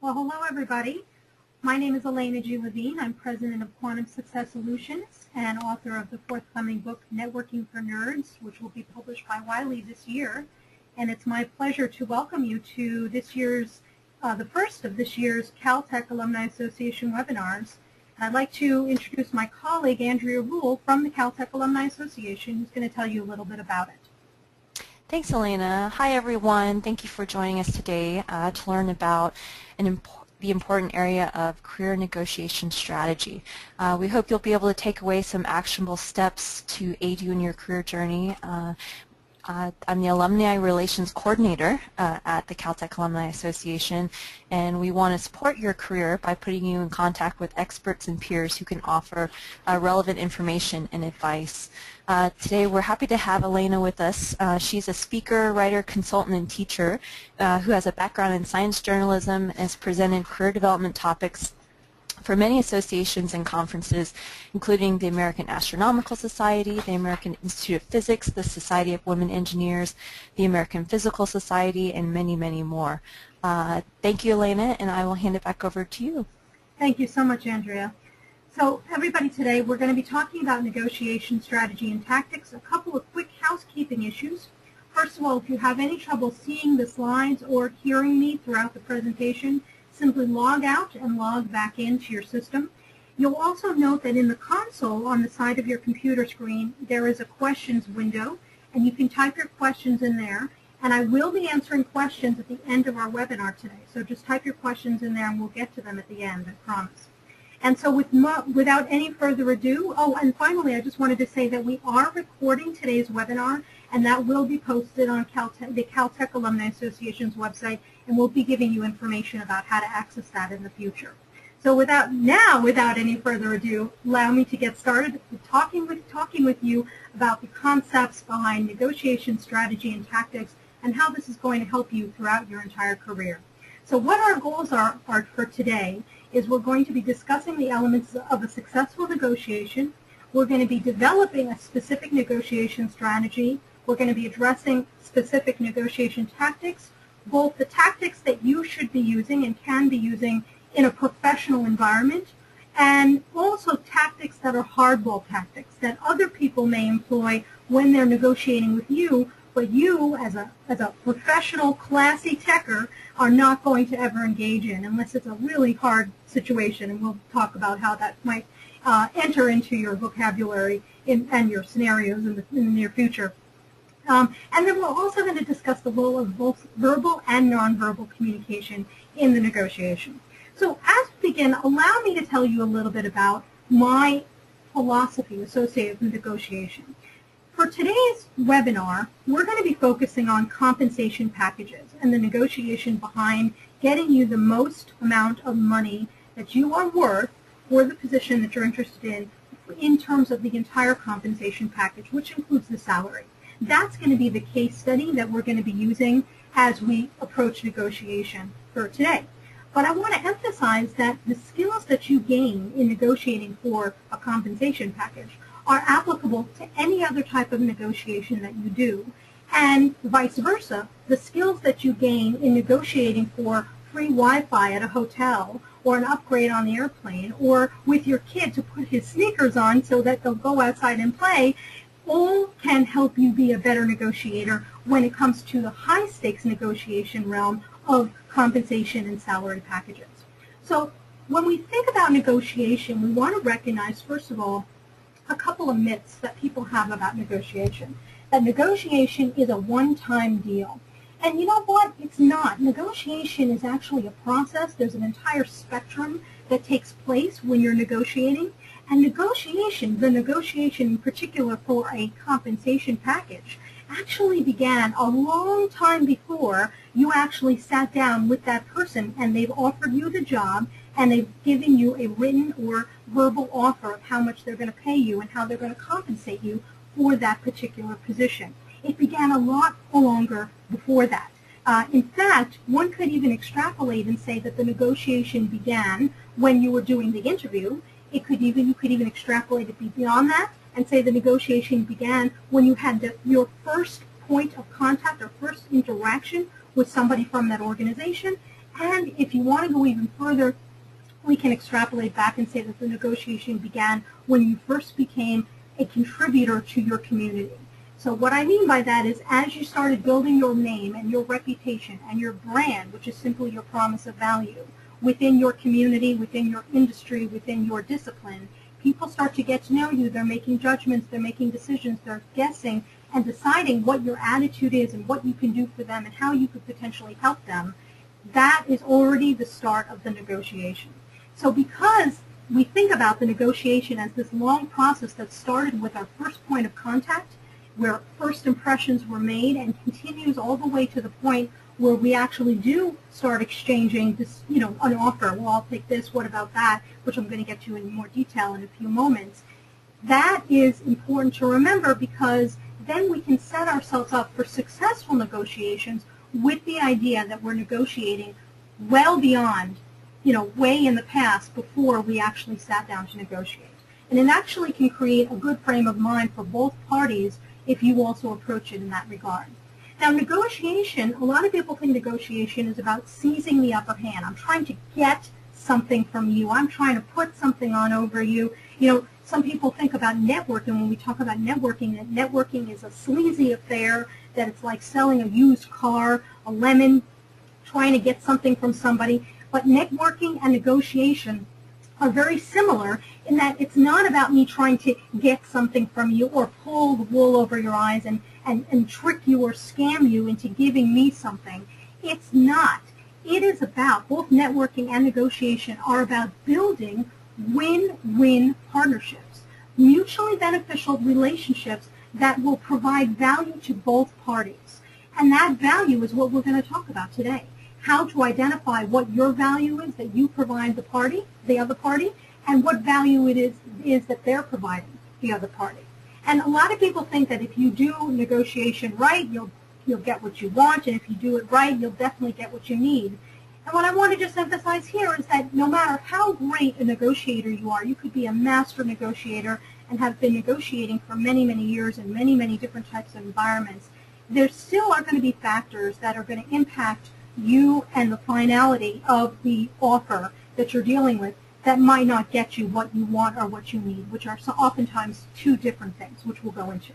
Well, hello everybody. My name is Alaina G. Levine. I'm president of Quantum Success Solutions and author of the forthcoming book, Networking for Nerds, which will be published by Wiley this year. And it's my pleasure to welcome you to this year's, the first of this year's Caltech Alumni Association webinars. And I'd like to introduce my colleague, Andrea Rule, from the Caltech Alumni Association, who's going to tell you a little bit about it. Thanks, Alaina. Hi, everyone. Thank you for joining us today to learn about the important area of career negotiation strategy. We hope you'll be able to take away some actionable steps to aid you in your career journey. I'm the Alumni Relations Coordinator at the Caltech Alumni Association, and we want to support your career by putting you in contact with experts and peers who can offer relevant information and advice. Today we're happy to have Alaina with us. She's a speaker, writer, consultant, and teacher who has a background in science journalism and has presented career development topics for many associations and conferences, including the American Astronomical Society, the American Institute of Physics, the Society of Women Engineers, the American Physical Society, and many, many more. Thank you, Alaina, and I will hand it back over to you. Thank you so much, Andrea. So everybody, today we're going to be talking about negotiation strategy and tactics, a couple of quick housekeeping issues. First of all, if you have any trouble seeing the slides or hearing me throughout the presentation, simply log out and log back into your system. You'll also note that in the console on the side of your computer screen, there is a questions window, and you can type your questions in there. And I will be answering questions at the end of our webinar today. So just type your questions in there and we'll get to them at the end, I promise. And so without any further ado, oh, and finally, I just wanted to say that we are recording today's webinar, and that will be posted on the Caltech Alumni Association's website, and we'll be giving you information about how to access that in the future. So without any further ado, allow me to get started with talking with you about the concepts behind negotiation strategy and tactics and how this is going to help you throughout your entire career. So what our goals are for today is we're going to be discussing the elements of a successful negotiation. We're going to be developing a specific negotiation strategy. We're going to be addressing specific negotiation tactics, both the tactics that you should be using and can be using in a professional environment, and also tactics that are hardball tactics that other people may employ when they're negotiating with you, but you, as a professional, classy techer, are not going to ever engage in unless it's a really hard situation, and we'll talk about how that might enter into your vocabulary and your scenarios in the near future. And then we're also going to discuss the role of both verbal and nonverbal communication in the negotiation. So as we begin, allow me to tell you a little bit about my philosophy associated with negotiation. For today's webinar, we're going to be focusing on compensation packages and the negotiation behind getting you the most amount of money that you are worth for the position that you're interested in terms of the entire compensation package, which includes the salary. That's going to be the case study that we're going to be using as we approach negotiation for today. But I want to emphasize that the skills that you gain in negotiating for a compensation package are applicable to any other type of negotiation that you do, and vice versa. The skills that you gain in negotiating for free Wi-Fi at a hotel, or an upgrade on the airplane, or with your kid to put his sneakers on so that they'll go outside and play, all can help you be a better negotiator when it comes to the high-stakes negotiation realm of compensation and salary packages. So when we think about negotiation, we want to recognize, first of all, a couple of myths that people have about negotiation. That negotiation is a one-time deal. And you know what? It's not. Negotiation is actually a process. There's an entire spectrum that takes place when you're negotiating. And the negotiation in particular for a compensation package, actually began a long time before you actually sat down with that person and they've offered you the job and they've given you a written or verbal offer of how much they're going to pay you and how they're going to compensate you for that particular position. It began a lot longer before that. In fact, one could even extrapolate and say that the negotiation began when you were doing the interview. You could even extrapolate it beyond that and say the negotiation began when you had your first point of contact or first interaction with somebody from that organization. And if you want to go even further, we can extrapolate back and say that the negotiation began when you first became a contributor to your community. So what I mean by that is as you started building your name and your reputation and your brand, which is simply your promise of value, within your community, within your industry, within your discipline, people start to get to know you. They're making judgments, they're making decisions, they're guessing and deciding what your attitude is and what you can do for them and how you could potentially help them. That is already the start of the negotiation. So because we think about the negotiation as this long process that started with our first point of contact, where first impressions were made and continues all the way to the point where we actually do start exchanging this, an offer. Well, I'll take this, what about that, which I'm going to get to in more detail in a few moments. That is important to remember because then we can set ourselves up for successful negotiations with the idea that we're negotiating well beyond, way in the past before we actually sat down to negotiate. And it actually can create a good frame of mind for both parties if you also approach it in that regard. Now, negotiation, a lot of people think negotiation is about seizing the upper hand. I'm trying to get something from you. I'm trying to put something on over you. Some people think about networking when we talk about networking, that networking is a sleazy affair, that it's like selling a used car, a lemon, trying to get something from somebody. But networking and negotiation are very similar in that it's not about me trying to get something from you or pull the wool over your eyes and trick you or scam you into giving me something. It's not. It is about, both networking and negotiation are about building win-win partnerships, mutually beneficial relationships that will provide value to both parties. And that value is what we're going to talk about today. How to identify what your value is that you provide the other party, and what value it is that they're providing the other party. And a lot of people think that if you do negotiation right, you'll get what you want, and if you do it right, you'll definitely get what you need. And what I want to just emphasize here is that no matter how great a negotiator you are, you could be a master negotiator and have been negotiating for many, many years in many, many different types of environments, there still are going to be factors that are going to impact you and the finality of the offer that you're dealing with that might not get you what you want or what you need, which are so oftentimes two different things, which we'll go into.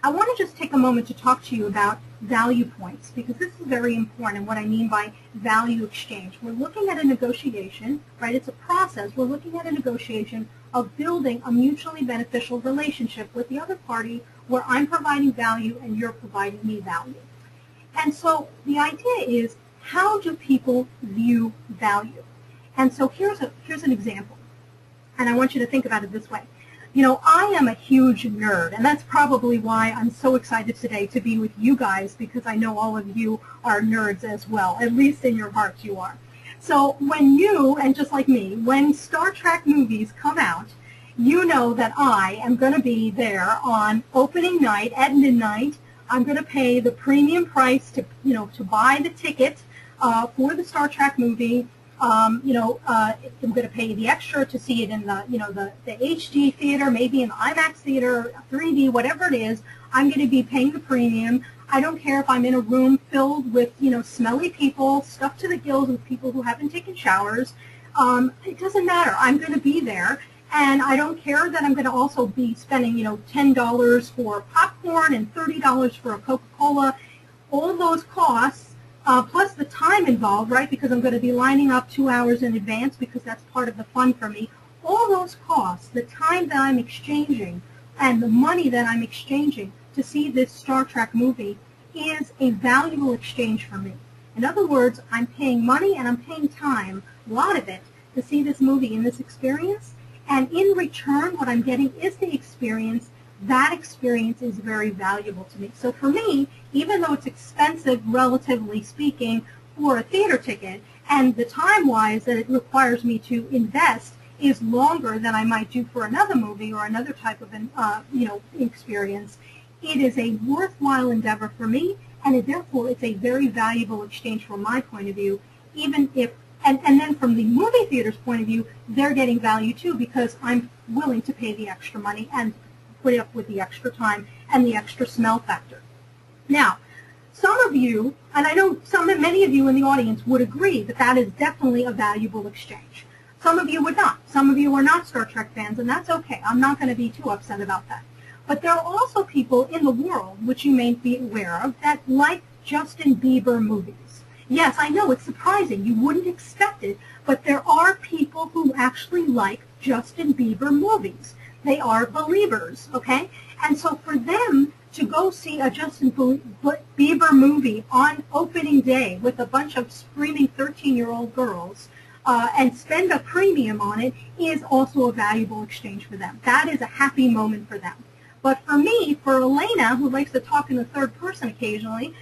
I want to just take a moment to talk to you about value points, because this is very important, and what I mean by value exchange. We're looking at a negotiation, right? It's a process. We're looking at a negotiation of building a mutually beneficial relationship with the other party where I'm providing value and you're providing me value. And so the idea is, how do people view value? And so here's an example, and I want you to think about it this way. I am a huge nerd, and that's probably why I'm so excited today to be with you guys, because I know all of you are nerds as well, at least in your hearts you are. So when you, and just like me, when Star Trek movies come out, you know that I am going to be there on opening night at midnight. I'm going to pay the premium price to buy the ticket for the Star Trek movie. I'm going to pay the extra to see it in the HD theater, maybe in the IMAX theater, 3D, whatever it is. I'm going to be paying the premium. I don't care if I'm in a room filled with smelly people, stuffed to the gills with people who haven't taken showers. It doesn't matter. I'm going to be there. And I don't care that I'm going to also be spending, $10 for popcorn and $30 for a Coca-Cola. All those costs, plus the time involved, right, because I'm going to be lining up 2 hours in advance because that's part of the fun for me. All those costs, the time that I'm exchanging and the money that I'm exchanging to see this Star Trek movie is a valuable exchange for me. In other words, I'm paying money and I'm paying time, a lot of it, to see this movie and this experience. And in return, what I'm getting is the experience. That experience is very valuable to me. So for me, even though it's expensive, relatively speaking, for a theater ticket, and the time-wise that it requires me to invest is longer than I might do for another movie or another type of experience, it is a worthwhile endeavor for me, and therefore it's a very valuable exchange from my point of view, even if and then from the movie theater's point of view, they're getting value too because I'm willing to pay the extra money and put up with the extra time and the extra smell factor. Now, some of you, and I know many of you in the audience would agree that that is definitely a valuable exchange. Some of you would not. Some of you are not Star Trek fans, and that's okay. I'm not going to be too upset about that. But there are also people in the world, which you may be aware of, that like Justin Bieber movies. Yes, I know it's surprising. You wouldn't expect it, but there are people who actually like Justin Bieber movies. They are believers, okay? And so for them to go see a Justin Bieber movie on opening day with a bunch of screaming 13-year-old girls and spend a premium on it is also a valuable exchange for them. That is a happy moment for them. But for me, for Alaina, who likes to talk in the third person occasionally,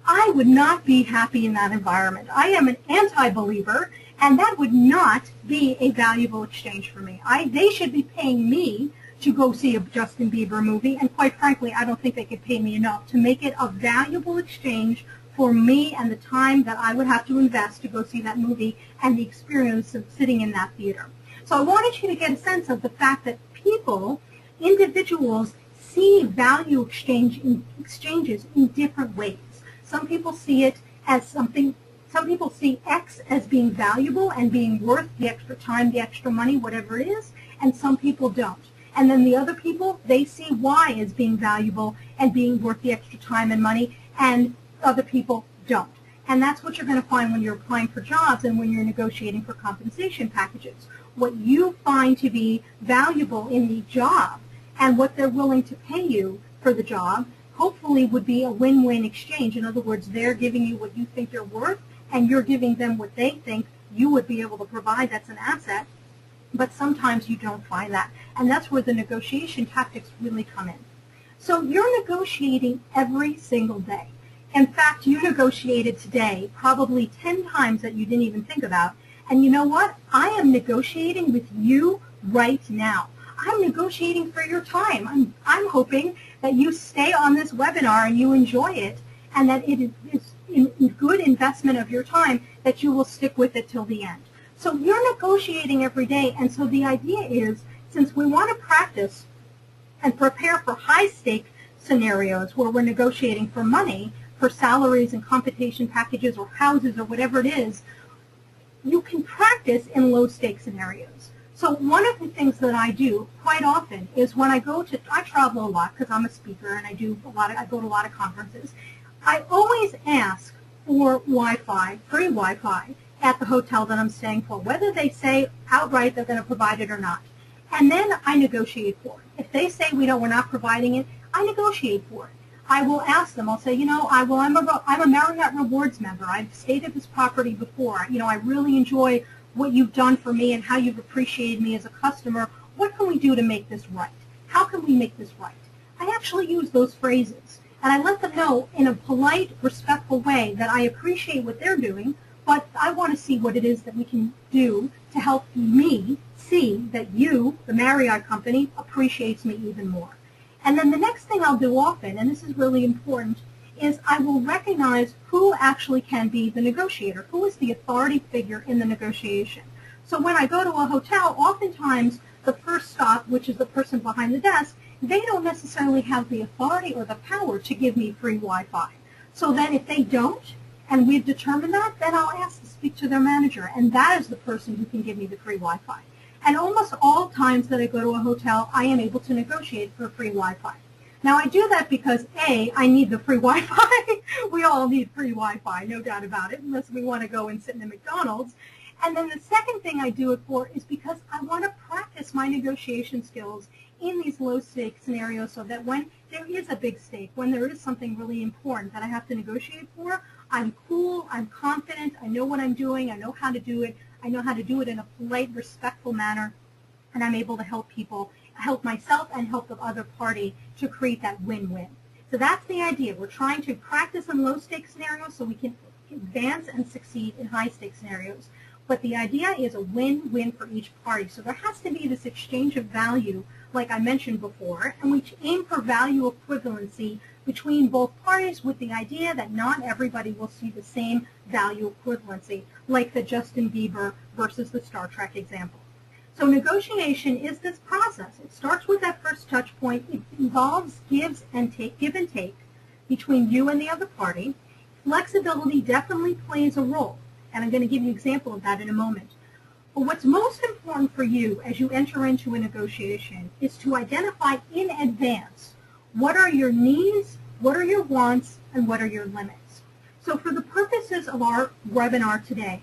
I would not be happy in that environment. I am an anti-believer, and that would not be a valuable exchange for me. They should be paying me to go see a Justin Bieber movie, and quite frankly, I don't think they could pay me enough to make it a valuable exchange for me and the time that I would have to invest to go see that movie and the experience of sitting in that theater. So I wanted you to get a sense of the fact that people, individuals, see value exchanges in different ways. Some people see it as something, some people see X as being valuable and being worth the extra time, the extra money, whatever it is, and some people don't. And then the other people, they see Y as being valuable and being worth the extra time and money, and other people don't. And that's what you're going to find when you're applying for jobs and when you're negotiating for compensation packages. What you find to be valuable in the job and what they're willing to pay you for the job hopefully would be a win-win exchange. In other words, they're giving you what you think you're worth, and you're giving them what they think you would be able to provide. That's an asset. But sometimes you don't find that. And that's where the negotiation tactics really come in. So you're negotiating every single day. In fact, you negotiated today probably 10 times that you didn't even think about. And you know what? I am negotiating with you right now. I'm negotiating for your time. I'm hoping that you stay on this webinar and you enjoy it, and that it is a good investment of your time, that you will stick with it till the end. So you're negotiating every day, and so the idea is, since we want to practice and prepare for high-stake scenarios where we're negotiating for money, for salaries and compensation packages or houses or whatever it is, you can practice in low-stake scenarios. So one of the things that I do quite often is when I travel a lot because I'm a speaker and I go to a lot of conferences. I always ask for Wi-Fi, free Wi-Fi, at the hotel that I'm staying for, whether they say outright they're going to provide it or not. And then I negotiate for it. If they say we're not providing it, I negotiate for it. I will ask them. I'll say, I'm a Marriott Rewards member. I've stayed at this property before. I really enjoy what you've done for me and how you've appreciated me as a customer. What can we do to make this right? How can we make this right? I actually use those phrases, and I let them know in a polite, respectful way that I appreciate what they're doing, but I want to see what it is that we can do to help me see that you, the Marriott company, appreciates me even more. And then the next thing I'll do often, and this is really important, is I will recognize who actually can be the negotiator, who is the authority figure in the negotiation. So when I go to a hotel, oftentimes the first stop, which is the person behind the desk, they don't necessarily have the authority or the power to give me free Wi-Fi. So then if they don't, and we've determined that, then I'll ask to speak to their manager, and that is the person who can give me the free Wi-Fi. And almost all times that I go to a hotel, I am able to negotiate for free Wi-Fi. Now, I do that because, A, I need the free Wi-Fi. We all need free Wi-Fi, no doubt about it, unless we want to go and sit in a McDonald's. And then the second thing I do it for is because I want to practice my negotiation skills in these low-stake scenarios so that when there is a big stake, when there is something really important that I have to negotiate for, I'm cool, I'm confident, I know what I'm doing, I know how to do it, I know how to do it in a polite, respectful manner, and I'm able to help people, help myself and help the other party to create that win-win. So that's the idea. We're trying to practice in low-stake scenarios so we can advance and succeed in high-stake scenarios. But the idea is a win-win for each party. So there has to be this exchange of value, like I mentioned before, and we aim for value equivalency between both parties with the idea that not everybody will see the same value equivalency, like the Justin Bieber versus the Star Trek example. So negotiation is this process. It starts with that first touch point. It involves give and take, between you and the other party. Flexibility definitely plays a role, and I'm going to give you an example of that in a moment. But what's most important for you as you enter into a negotiation is to identify in advance what are your needs, what are your wants, and what are your limits. So for the purposes of our webinar today,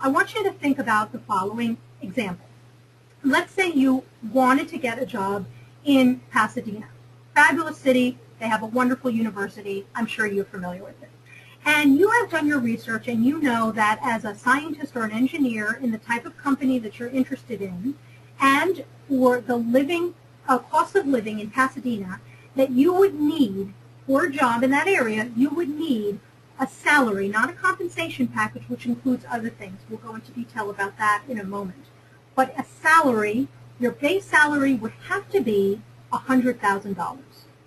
I want you to think about the following example. Let's say you wanted to get a job in Pasadena. Fabulous city. They have a wonderful university. I'm sure you're familiar with it. And you have done your research and you know that as a scientist or an engineer in the type of company that you're interested in, and for the cost of living in Pasadena, that you would need, for a job in that area, you would need a salary, not a compensation package, which includes other things. We'll go into detail about that in a moment. But a salary, your base salary would have to be $100,000.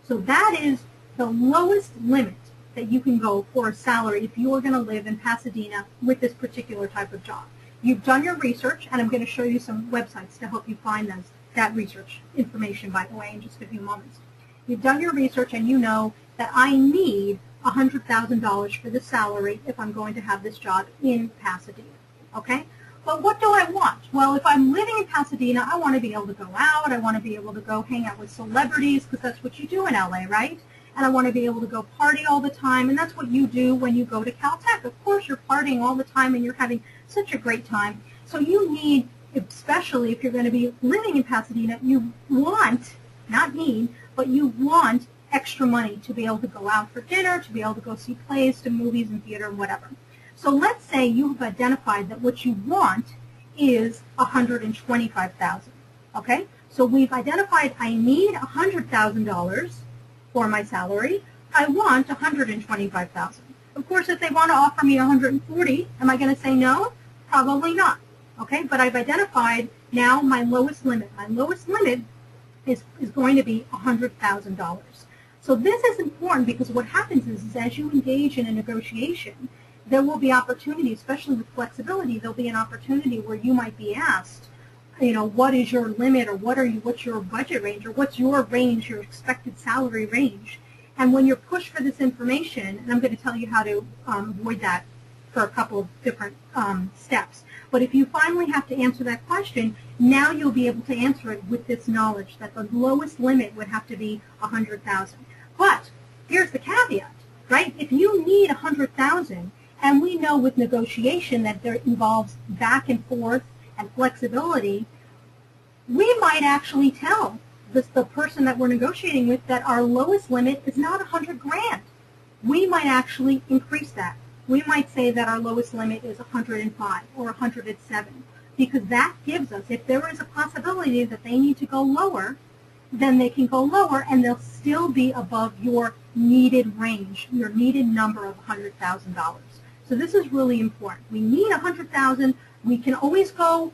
So that is the lowest limit that you can go for a salary if you are going to live in Pasadena with this particular type of job. You've done your research, and I'm going to show you some websites to help you find that research information, by the way, in just a few moments. You've done your research, and you know that I need $100,000 for the salary if I'm going to have this job in Pasadena, okay? But what do I want? Well, if I'm living in Pasadena, I want to be able to go out. I want to be able to go hang out with celebrities, because that's what you do in LA, right? And I want to be able to go party all the time, and that's what you do when you go to Caltech. Of course, you're partying all the time, and you're having such a great time. So you need, especially if you're going to be living in Pasadena, you want, not need, but you want extra money to be able to go out for dinner, to be able to go see plays, to movies and theater and whatever. So let's say you've identified that what you want is $125,000, okay? So we've identified I need $100,000 for my salary. I want $125,000. Of course, if they want to offer me $140,000, am I going to say no? Probably not, okay? But I've identified now my lowest limit. My lowest limit is going to be $100,000. So this is important because what happens is as you engage in a negotiation, there will be opportunity, especially with flexibility, there'll be an opportunity where you might be asked, you know, what is your limit, or what's your budget range, or what's your range, your expected salary range. And when you're pushed for this information, and I'm going to tell you how to avoid that for a couple of different steps. But if you finally have to answer that question, now you'll be able to answer it with this knowledge that the lowest limit would have to be $100,000. But here's the caveat, right? If you need $100,000, and we know with negotiation that there involves back and forth and flexibility, we might actually tell the person that we're negotiating with that our lowest limit is not $100,000. We might actually increase that. We might say that our lowest limit is $105,000 or $107,000, because that gives us, if there is a possibility that they need to go lower, then they can go lower and they'll still be above your needed range, your needed number of $100,000. So this is really important. We need $100,000. We can always go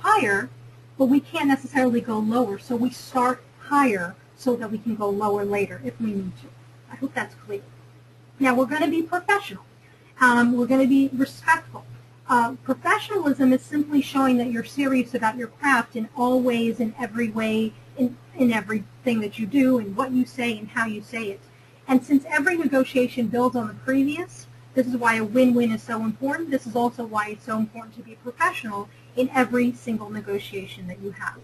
higher, but we can't necessarily go lower. So we start higher so that we can go lower later if we need to. I hope that's clear. Now we're going to be professional. We're going to be respectful. Professionalism is simply showing that you're serious about your craft in all ways, in every way, in everything that you do, and what you say and how you say it. And since every negotiation builds on the previous, this is why a win-win is so important. This is also why it's so important to be professional in every single negotiation that you have.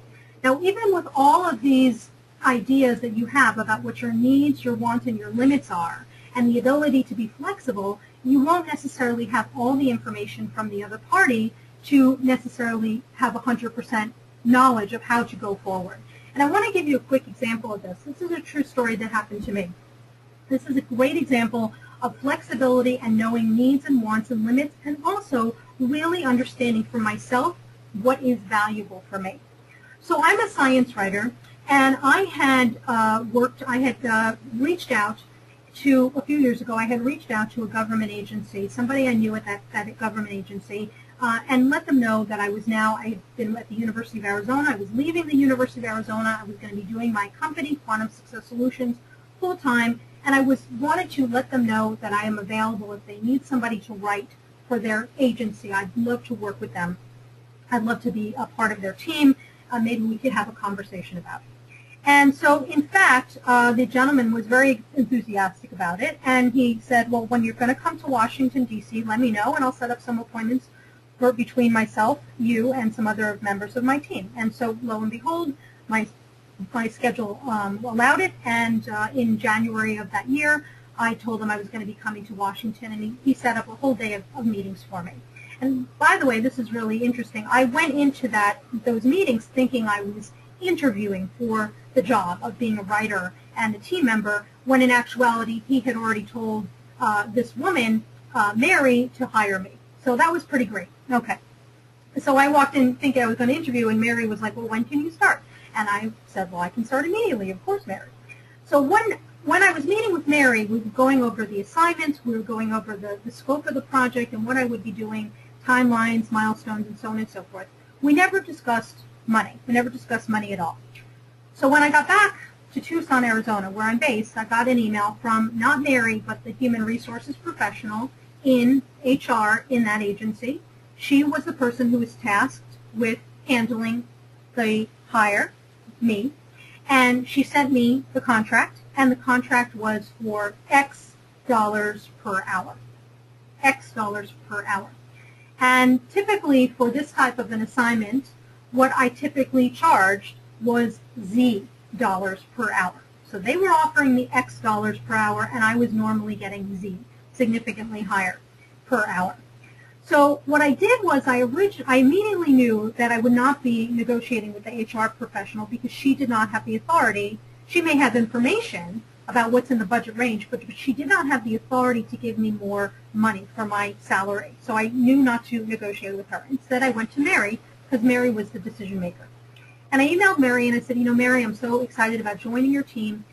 Now, even with all of these ideas that you have about what your needs, your wants, and your limits are, and the ability to be flexible, you won't necessarily have all the information from the other party to necessarily have 100% knowledge of how to go forward. And I want to give you a quick example of this. This is a true story that happened to me. This is a great example of flexibility and knowing needs and wants and limits, and also really understanding for myself what is valuable for me. So I'm a science writer, and I had reached out to, a few years ago, I had reached out to a government agency, somebody I knew at that government agency, and let them know that I had been at the University of Arizona. I was leaving the University of Arizona. I was going to be doing my company, Quantum Success Solutions, full-time, and I wanted to let them know that I am available if they need somebody to write for their agency. I'd love to work with them. I'd love to be a part of their team. Maybe we could have a conversation about it. And so, in fact, the gentleman was very enthusiastic about it, and he said, well, when you're going to come to Washington, D.C., let me know, and I'll set up some appointments for between myself, you, and some other members of my team. And so, lo and behold, my schedule allowed it, and in January of that year, I told him I was going to be coming to Washington, and he set up a whole day of meetings for me. And by the way, this is really interesting. I went into those meetings thinking I was interviewing for the job of being a writer and a team member, when in actuality he had already told this woman, Mary, to hire me. So that was pretty great. Okay. So I walked in thinking I was going to interview, and Mary was like, well, when can you start? And I said, well, I can start immediately, of course, Mary. So when I was meeting with Mary, we were going over the assignments, we were going over the scope of the project and what I would be doing, timelines, milestones, and so on and so forth. We never discussed money. We never discussed money at all. So when I got back to Tucson, Arizona, where I'm based, I got an email from not Mary, but the human resources professional in HR in that agency. She was the person who was tasked with handling the hire, me, and she sent me the contract, and the contract was for X dollars per hour. X dollars per hour. And typically for this type of an assignment, what I typically charged was Z dollars per hour. So they were offering me X dollars per hour, and I was normally getting Z, significantly higher per hour. So what I did was I immediately knew that I would not be negotiating with the HR professional because she did not have the authority. She may have information about what's in the budget range, but she did not have the authority to give me more money for my salary. So I knew not to negotiate with her. Instead, I went to Mary because Mary was the decision maker. And I emailed Mary and I said, Mary, I'm so excited about joining your team.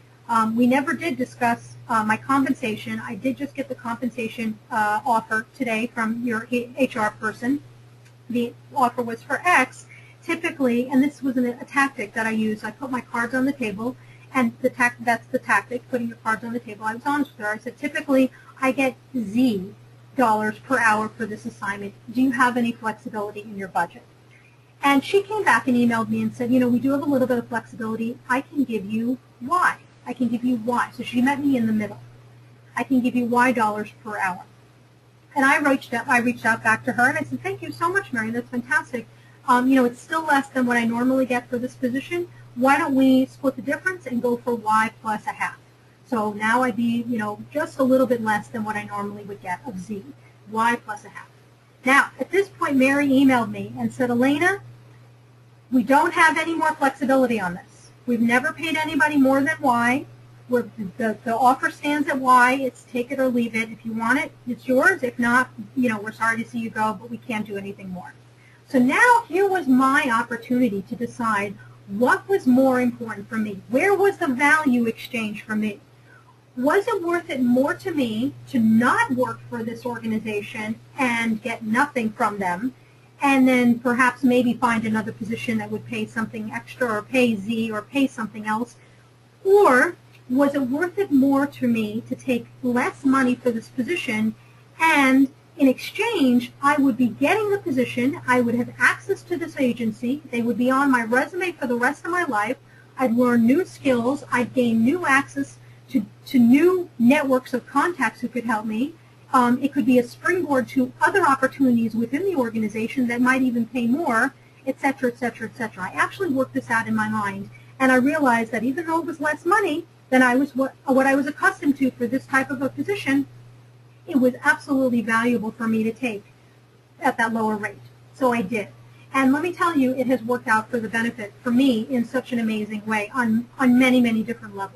We never did discuss my compensation. I did just get the compensation offer today from your HR person. The offer was for X. Typically, and this was a tactic that I used, I put my cards on the table, and that's the tactic, putting your cards on the table. I was honest with her. I said, typically, I get Z dollars per hour for this assignment. Do you have any flexibility in your budget? And she came back and emailed me and said, we do have a little bit of flexibility. I can give you Y. I can give you Y. So she met me in the middle. I can give you Y dollars per hour. And I reached out back to her and I said, thank you so much, Mary. That's fantastic. It's still less than what I normally get for this position. Why don't we split the difference and go for Y plus a half? So now I'd be, just a little bit less than what I normally would get of Z. Y plus a half. Now, at this point, Mary emailed me and said, Alaina, we don't have any more flexibility on this. We've never paid anybody more than Y. The offer stands at Y. It's take it or leave it. If you want it, it's yours. If not, we're sorry to see you go, but we can't do anything more. So now here was my opportunity to decide what was more important for me. Where was the value exchange for me? Was it worth it more to me to not work for this organization and get nothing from them, and then perhaps maybe find another position that would pay something extra or pay Z or pay something else? Or was it worth it more to me to take less money for this position, and in exchange I would be getting the position, I would have access to this agency, they would be on my resume for the rest of my life, I'd learn new skills, I'd gain new access to new networks of contacts who could help me. It could be a springboard to other opportunities within the organization that might even pay more, et cetera, et cetera, et cetera. I actually worked this out in my mind, and I realized that even though it was less money than what I was accustomed to for this type of a position, it was absolutely valuable for me to take at that lower rate. So I did. And let me tell you, it has worked out for the benefit for me in such an amazing way on many, many different levels.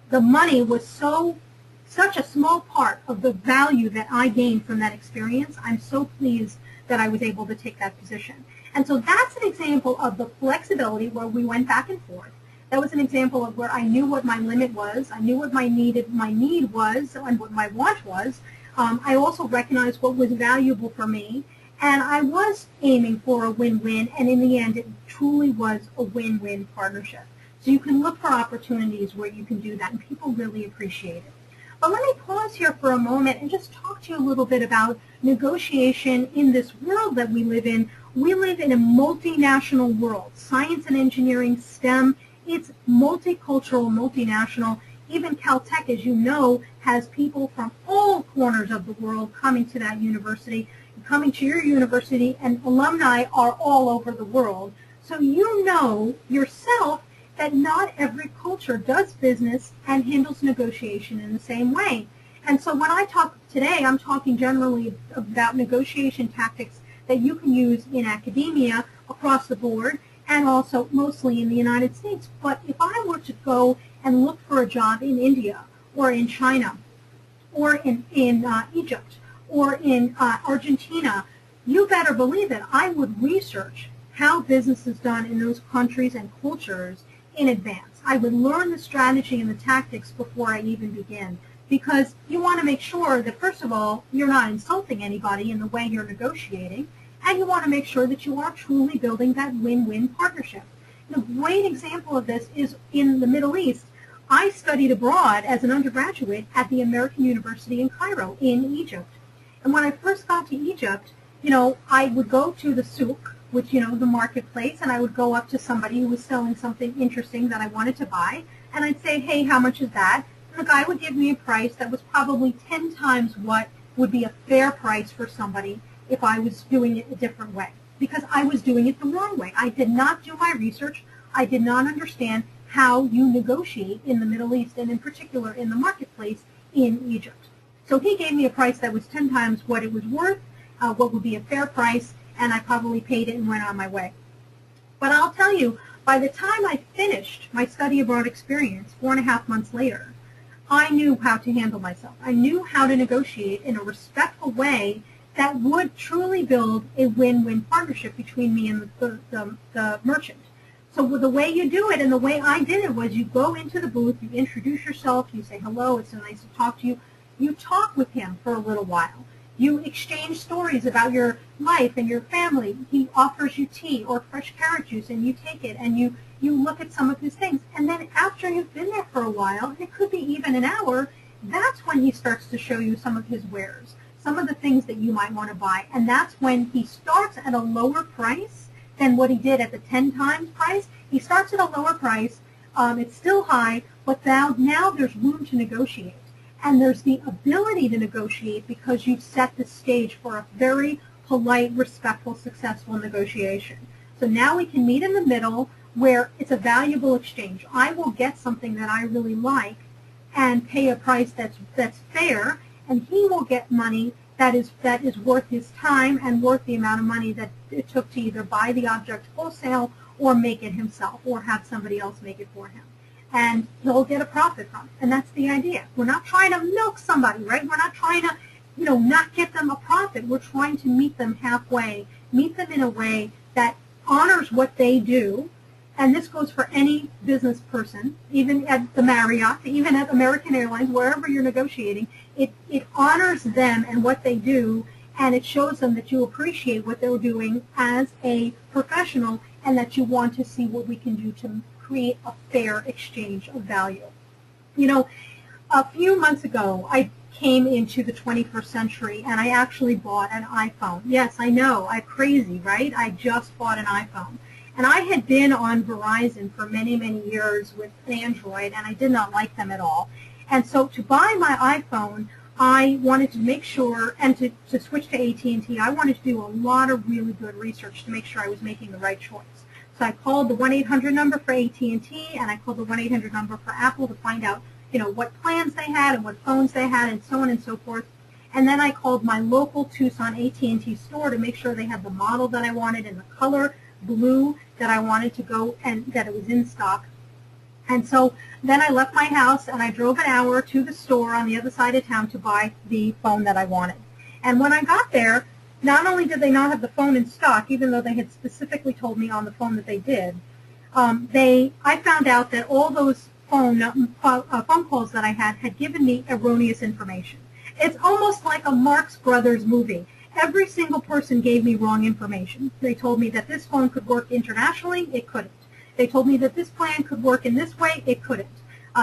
The money was such a small part of the value that I gained from that experience. I'm so pleased that I was able to take that position. And so that's an example of the flexibility where we went back and forth. That was an example of where I knew what my limit was. I knew what my need was and what my want was. I also recognized what was valuable for me. And I was aiming for a win-win. And in the end, it truly was a win-win partnership. So you can look for opportunities where you can do that, and people really appreciate it. But let me pause here for a moment and just talk to you a little bit about negotiation in this world that we live in. We live in a multinational world. Science and engineering, STEM, it's multicultural, multinational. Even Caltech, as you know, has people from all corners of the world coming to that university, coming to your university, and alumni are all over the world. So you know yourself that not every culture does business and handles negotiation in the same way. And so when I talk today, I'm talking generally about negotiation tactics that you can use in academia across the board and also mostly in the United States. But if I were to go and look for a job in India or in China or in Egypt or in Argentina, you better believe it, I would research how business is done in those countries and cultures in advance. I would learn the strategy and the tactics before I even begin, because you want to make sure that, first of all, you're not insulting anybody in the way you're negotiating, and you want to make sure that you are truly building that win-win partnership. And a great example of this is in the Middle East. I studied abroad as an undergraduate at the American University in Cairo in Egypt. And when I first got to Egypt, I would go to the souk, which, the marketplace, and I would go up to somebody who was selling something interesting that I wanted to buy, and I'd say, hey, how much is that? And the guy would give me a price that was probably 10 times what would be a fair price for somebody if I was doing it a different way, because I was doing it the wrong way. I did not do my research. I did not understand how you negotiate in the Middle East, and in particular in the marketplace in Egypt. So he gave me a price that was 10 times what it was worth, what would be a fair price, and I probably paid it and went on my way. But I'll tell you, by the time I finished my study abroad experience 4.5 months later, I knew how to handle myself. I knew how to negotiate in a respectful way that would truly build a win-win partnership between me and the merchant. So the way you do it, and the way I did it, was you go into the booth, you introduce yourself, you say, hello, it's so nice to talk to you. You talk with him for a little while. You exchange stories about your life and your family. He offers you tea or fresh carrot juice, and you take it, and you look at some of his things. And then after you've been there for a while, it could be even an hour, that's when he starts to show you some of his wares, some of the things that you might want to buy. And that's when he starts at a lower price than what he did at the 10 times price. He starts at a lower price. It's still high, but now there's room to negotiate. And there's the ability to negotiate because you've set the stage for a very polite, respectful, successful negotiation. So now we can meet in the middle where it's a valuable exchange. I will get something that I really like and pay a price that's fair, and he will get money that is worth his time and worth the amount of money that it took to either buy the object wholesale or make it himself or have somebody else make it for him. And he'll get a profit from it. And that's the idea. We're not trying to milk somebody, right? We're not trying to, not get them a profit. We're trying to meet them halfway, meet them in a way that honors what they do. And this goes for any business person, even at the Marriott, even at American Airlines, wherever you're negotiating. It honors them and what they do, and it shows them that you appreciate what they're doing as a professional and that you want to see what we can do to create a fair exchange of value. A few months ago, I came into the 21st century and I actually bought an iPhone. Yes, I know, I'm crazy, right? I just bought an iPhone. And I had been on Verizon for many, many years with Android, and I did not like them at all. And so to buy my iPhone, I wanted to make sure, and to switch to AT&T, I wanted to do a lot of really good research to make sure I was making the right choice. So I called the 1-800 number for AT&T, and I called the 1-800 number for Apple to find out, what plans they had and what phones they had and so on and so forth. And then I called my local Tucson AT&T store to make sure they had the model that I wanted and the color blue that I wanted to go and that it was in stock. And so then I left my house and I drove an hour to the store on the other side of town to buy the phone that I wanted. And when I got there, not only did they not have the phone in stock, even though they had specifically told me on the phone that they did, I found out that all those phone calls that I had given me erroneous information. It's almost like a Marx Brothers movie. Every single person gave me wrong information. They told me that this phone could work internationally. It couldn't. They told me that this plan could work in this way. It couldn't.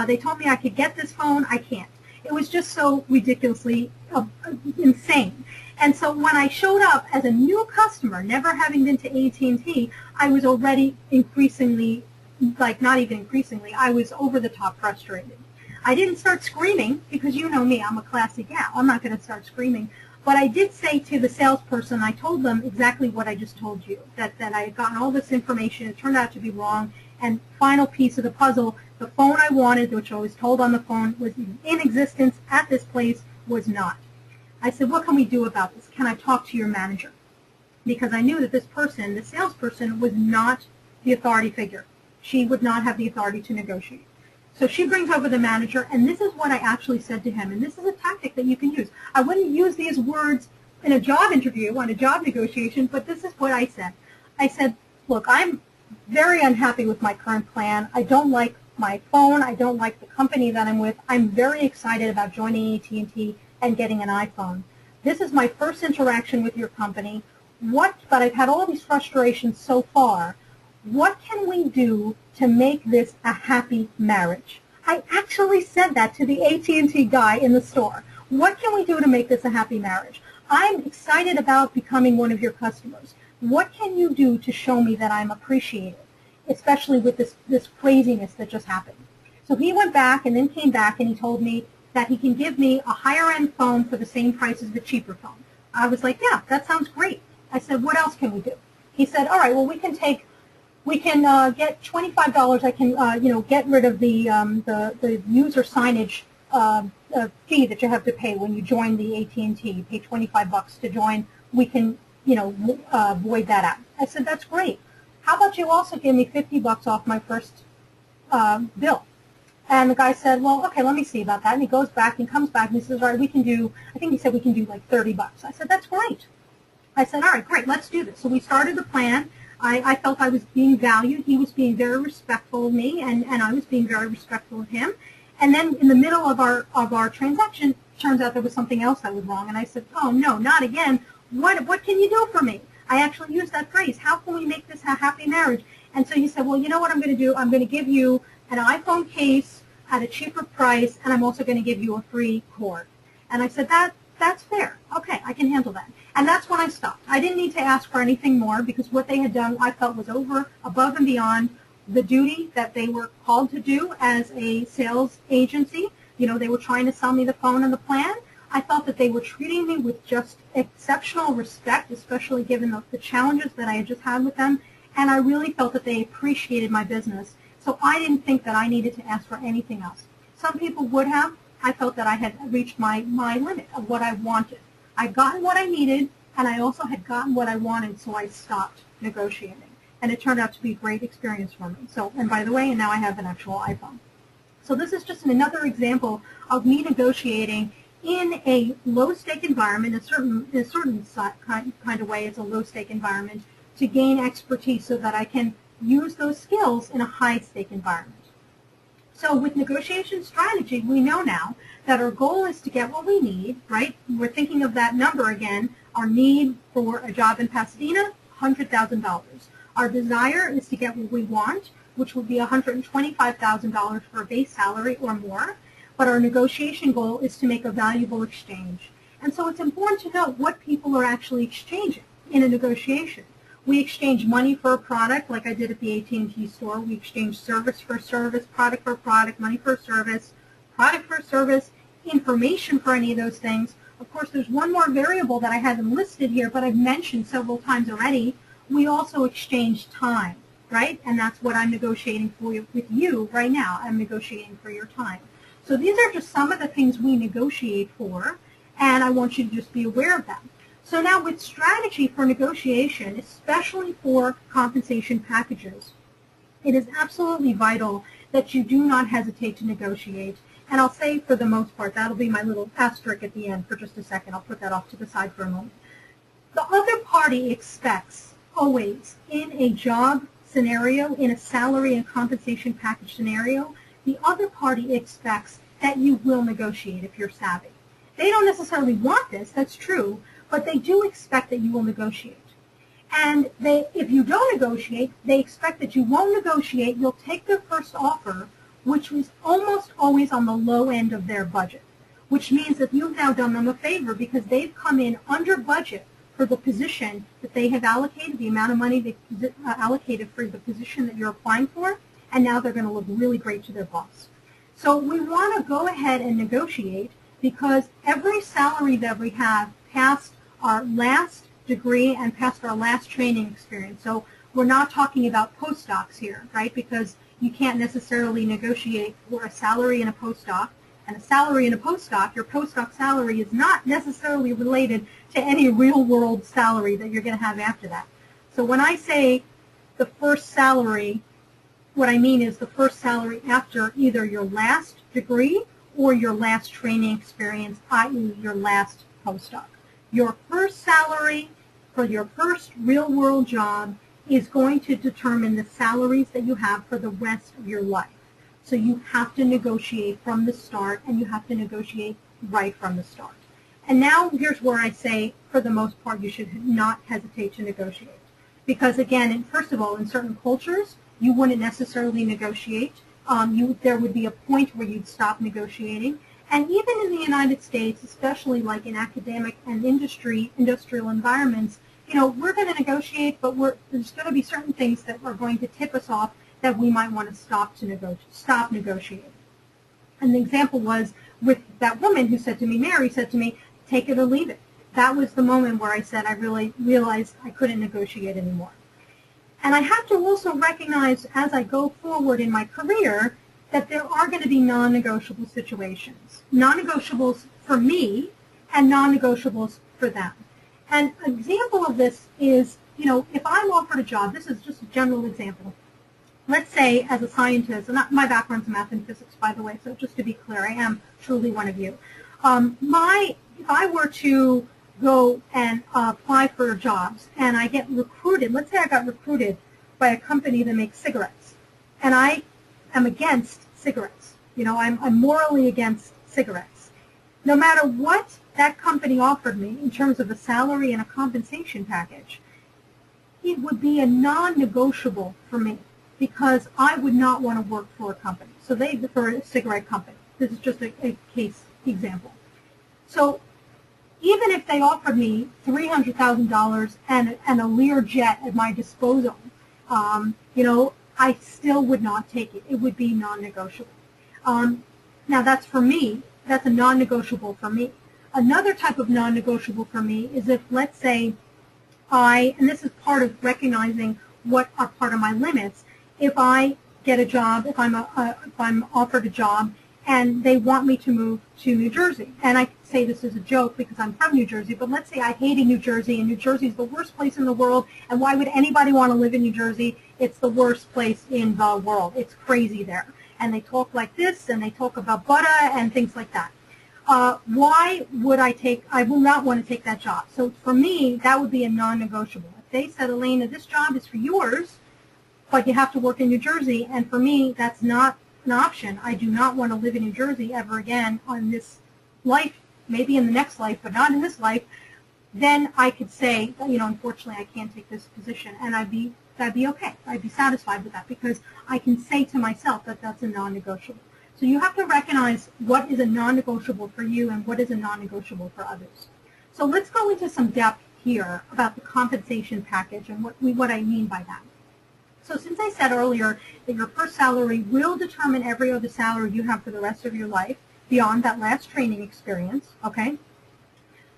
They told me I could get this phone. I can't. It was just so ridiculously insane. And so when I showed up as a new customer, never having been to AT&T, I was already increasingly like not even increasingly, I was over the top frustrated. I didn't start screaming because you know me, I'm a classy gal. I'm not going to start screaming. But I did say to the salesperson, I told them exactly what I just told you, that I had gotten all this information. It turned out to be wrong. And final piece of the puzzle, the phone I wanted, which I was told on the phone was in existence at this place, was not. I said, what can we do about this? Can I talk to your manager? Because I knew that this person, the salesperson, was not the authority figure. She would not have the authority to negotiate. So she brings over the manager, and this is what I actually said to him, and this is a tactic that you can use. I wouldn't use these words in a job interview, on a job negotiation, but this is what I said. I said, look, I'm very unhappy with my current plan. I don't like my phone. I don't like the company that I'm with. I'm very excited about joining AT&T and getting an iPhone. This is my first interaction with your company. But I've had all these frustrations so far. What can we do to make this a happy marriage? I actually said that to the AT&T guy in the store. What can we do to make this a happy marriage? I'm excited about becoming one of your customers. What can you do to show me that I'm appreciated, especially with this craziness that just happened? So he went back and then came back and he told me that he can give me a higher-end phone for the same price as the cheaper phone. I was like, yeah, that sounds great. I said, what else can we do? He said, all right, well, we can get $25. I can, get rid of the user signage fee that you have to pay when you join the AT&T. You pay $25 to join. We can, void that out. I said, that's great. How about you also give me $50 off my first bill? And the guy said, well, okay, let me see about that. And he goes back and comes back and he says, all right, we can do, I think he said we can do like $30. I said, that's great. I said, all right, great, let's do this. So we started the plan. I felt I was being valued. He was being very respectful of me, and I was being very respectful of him. And then in the middle of our transaction, turns out there was something else that was wrong. And I said, oh, no, not again. What can you do for me? I actually used that phrase. How can we make this a happy marriage? And so he said, well, you know what I'm going to do? I'm going to give you an iPhone case at a cheaper price, and I'm also going to give you a free cord. And I said, that's fair. Okay, I can handle that. And that's when I stopped. I didn't need to ask for anything more because what they had done I felt was above and beyond the duty that they were called to do as a sales agency. They were trying to sell me the phone and the plan. I felt that they were treating me with just exceptional respect, especially given the challenges that I had just had with them. And I really felt that they appreciated my business. So I didn't think that I needed to ask for anything else. Some people would have. I felt that I had reached my limit of what I wanted. I'd gotten what I needed, and I also had gotten what I wanted, so I stopped negotiating. And it turned out to be a great experience for me. So, and by the way, and now I have an actual iPhone. So this is just another example of me negotiating in a low-stake environment, in a certain kind of way. It's a low-stake environment to gain expertise so that I can use those skills in a high-stake environment. So with negotiation strategy, we know now that our goal is to get what we need, right? We're thinking of that number again. Our need for a job in Pasadena, $100,000. Our desire is to get what we want, which will be $125,000 for a base salary or more. But our negotiation goal is to make a valuable exchange. And so it's important to know what people are actually exchanging in a negotiation. We exchange money for a product, like I did at the AT&T store. We exchange service for service, product for product, money for service, product for service, information for any of those things. Of course, there's one more variable that I haven't listed here, but I've mentioned several times already. We also exchange time, right? And that's what I'm negotiating with you right now. I'm negotiating for your time. So these are just some of the things we negotiate for, and I want you to just be aware of them. So now with strategy for negotiation, especially for compensation packages, it is absolutely vital that you do not hesitate to negotiate. And I'll say for the most part, that'll be my little asterisk at the end for just a second. I'll put that off to the side for a moment. The other party expects always in a job scenario, in a salary and compensation package scenario, the other party expects that you will negotiate if you're savvy. They don't necessarily want this, that's true, but they do expect that you will negotiate. And if you don't negotiate, they expect that you won't negotiate. You'll take their first offer, which is almost always on the low end of their budget, which means that you've now done them a favor because they've come in under budget for the position that they have allocated, the amount of money they allocated for the position that you're applying for. and now they're going to look really great to their boss. So we want to go ahead and negotiate, because every salary that we have past our last degree and past our last training experience. So we're not talking about postdocs here, right? Because you can't necessarily negotiate for a salary in a postdoc. And a salary in a postdoc, your postdoc salary is not necessarily related to any real-world salary that you're going to have after that. So when I say the first salary, what I mean is the first salary after either your last degree or your last training experience, i.e. your last postdoc. Your first salary for your first real-world job is going to determine the salaries that you have for the rest of your life. So you have to negotiate from the start, and you have to negotiate right from the start. And now here's where I say, for the most part, you should not hesitate to negotiate. Because again, first of all, in certain cultures, you wouldn't necessarily negotiate. There would be a point where you'd stop negotiating. And even in the United States, especially like in academic and industrial environments, we're going to negotiate, but there's going to be certain things that are going to tip us off that we might want to stop negotiating. And the example was with that woman who said to me, Mary said to me, take it or leave it. That was the moment where I said I really realized I couldn't negotiate anymore. And I have to also recognize as I go forward in my career that there are going to be non-negotiable situations. Non-negotiables for me and non-negotiables for them. And an example of this is, if I'm offered a job, this is just a general example. Let's say as a scientist, and my background's in math and physics, by the way, so just to be clear, I am truly one of you. If I were to go and apply for jobs and I get recruited, let's say I got recruited by a company that makes cigarettes, and I am against cigarettes. I'm morally against cigarettes. No matter what that company offered me in terms of a salary and a compensation package, it would be a non-negotiable for me, because I would not want to work for a company. So for a cigarette company. This is just a case example. So even if they offered me $300,000 and a Lear jet at my disposal, I still would not take it. It would be non-negotiable. Now that's for me. That's a non-negotiable for me. Another type of non-negotiable for me is if, let's say, and this is part of recognizing what are part of my limits, if I get a job, if I'm offered a job, and they want me to move to New Jersey. And I say this as a joke because I'm from New Jersey, but let's say I hated New Jersey, and New Jersey is the worst place in the world, and why would anybody want to live in New Jersey? It's the worst place in the world. It's crazy there. And they talk like this, and they talk about butter and things like that. Why would I will not want to take that job. So for me, that would be a non-negotiable. If they said, Alaina, this job is for yours, but you have to work in New Jersey, and for me, that's not an option. I do not want to live in New Jersey ever again on this life, maybe in the next life, but not in this life, then I could say, unfortunately I can't take this position, and that'd be okay. I'd be satisfied with that, because I can say to myself that that's a non-negotiable. So you have to recognize what is a non-negotiable for you and what is a non-negotiable for others. So let's go into some depth here about the compensation package and what I mean by that. So since I said earlier that your first salary will determine every other salary you have for the rest of your life beyond that last training experience, okay,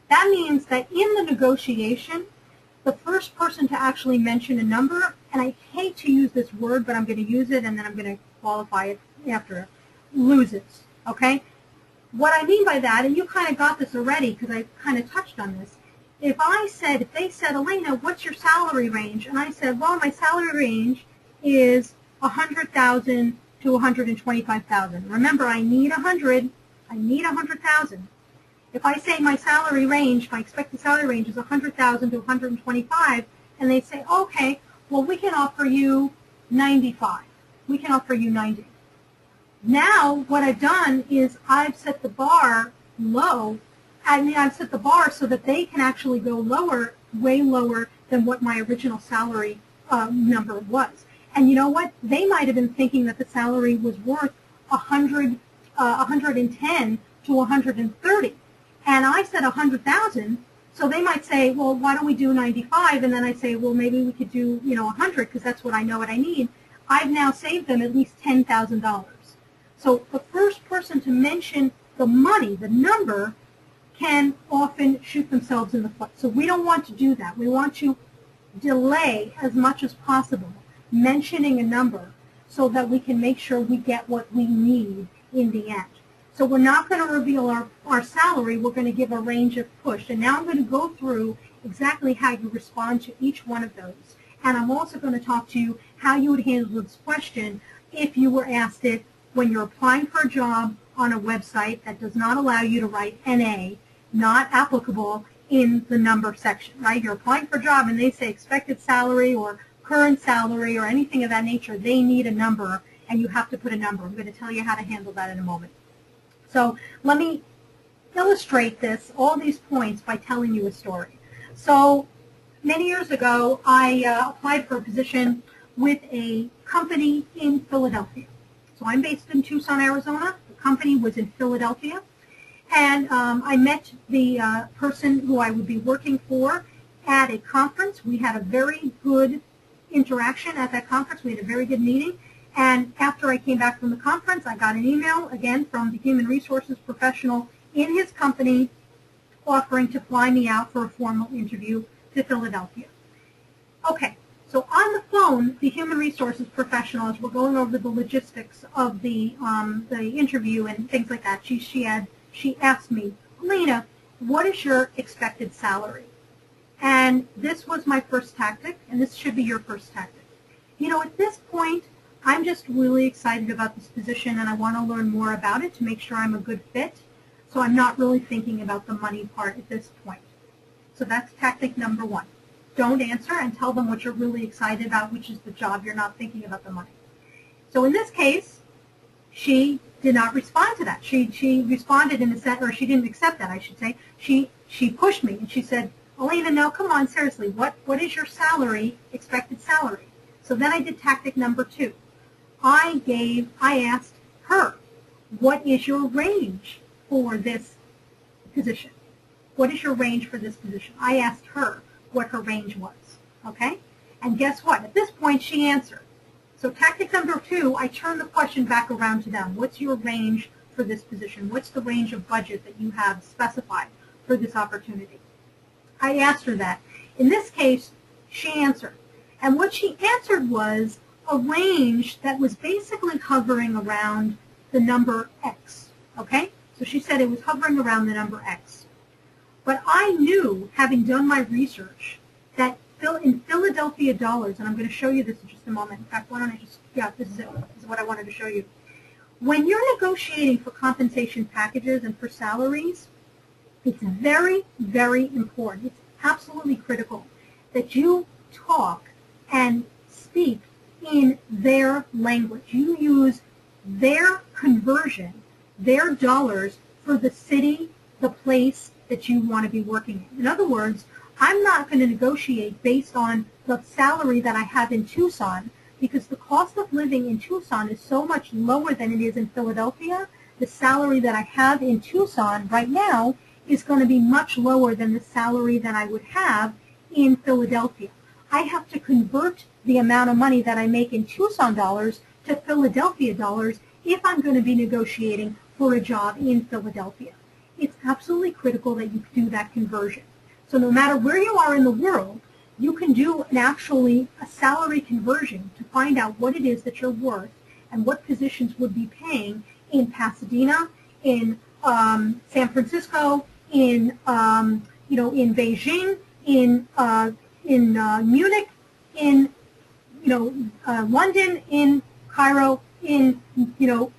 that means that in the negotiation, the first person to actually mention a number, and I hate to use this word, but I'm going to use it and then I'm going to qualify it after, loses, okay? What I mean by that, and you kind of got this already because I kind of touched on this, if they said, Alaina, what's your salary range? And I said, well, my salary range is $100,000 to $125,000. Remember, I need 100. I need 100,000. If I say my salary range, my expected salary range is 100,000 to 125, and they say, okay, well, we can offer you 95. We can offer you 90. Now, what I've done is I've set the bar low. I've set the bar so that they can actually go lower, way lower than what my original salary number was. And you know what? They might have been thinking that the salary was worth 110 to 130. And I said 100,000, so they might say, well, why don't we do 95? And then I say, well, maybe we could do, 100 because that's what I know what I need. I've now saved them at least $10,000. So the first person to mention the money, the number, can often shoot themselves in the foot. So we don't want to do that. We want to delay as much as possible mentioning a number so that we can make sure we get what we need in the end. So we're not going to reveal our salary. We're going to give a range of push. And now I'm going to go through exactly how you respond to each one of those. And I'm also going to talk to you how you would handle this question if you were asked it when you're applying for a job on a website that does not allow you to write NA, not applicable, in the number section, right? You're applying for a job and they say expected salary or current salary or anything of that nature. They need a number and you have to put a number. I'm going to tell you how to handle that in a moment. So let me illustrate this, all these points, by telling you a story. So many years ago, I applied for a position with a company in Philadelphia. So I'm based in Tucson, Arizona. The company was in Philadelphia. And I met the person who I would be working for at a conference. We had a very good interaction at that conference. We had a very good meeting. And after I came back from the conference, I got an email, again, from the human resources professional in his company offering to fly me out for a formal interview to Philadelphia. Okay, so on the phone, the human resources professional, as we're going over the logistics of the interview and things like that, she asked me, Alaina, what is your expected salary? And this was my first tactic, and this should be your first tactic. You know, at this point, I'm just really excited about this position, and I want to learn more about it to make sure I'm a good fit. So I'm not really thinking about the money part at this point. So that's tactic number one. Don't answer and tell them what you're really excited about, which is the job. You're not thinking about the money. So in this case, she did not respond to that. She responded in a sense, or she didn't accept that, I should say. She pushed me, and she said, Alaina, no, come on, seriously, what is your salary, expected salary? So then I did tactic number two. I asked her, what is your range for this position? What is your range for this position? I asked her what her range was, okay? And guess what? At this point, she answered. So tactic number two, I turned the question back around to them. What's your range for this position? What's the range of budget that you have specified for this opportunity? I asked her that. In this case, she answered. And what she answered was a range that was basically hovering around the number X, okay? So she said it was hovering around the number X. But I knew, having done my research, that in Philadelphia dollars, and I'm going to show you this in just a moment. In fact, why don't I just, yeah, this is it. This is what I wanted to show you. When you're negotiating for compensation packages and for salaries, it's very, very important. It's absolutely critical that you talk and speak in their language. You use their conversion, their dollars, for the city, the place that you want to be working in. In other words, I'm not going to negotiate based on the salary that I have in Tucson, because the cost of living in Tucson is so much lower than it is in Philadelphia. The salary that I have in Tucson right now is going to be much lower than the salary that I would have in Philadelphia. I have to convert the amount of money that I make in Tucson dollars to Philadelphia dollars if I'm going to be negotiating for a job in Philadelphia. It's absolutely critical that you do that conversion. So no matter where you are in the world, you can do a salary conversion to find out what it is that you're worth and what positions would be paying in Pasadena, in San Francisco, in in Beijing, in Munich, in London, in Cairo, in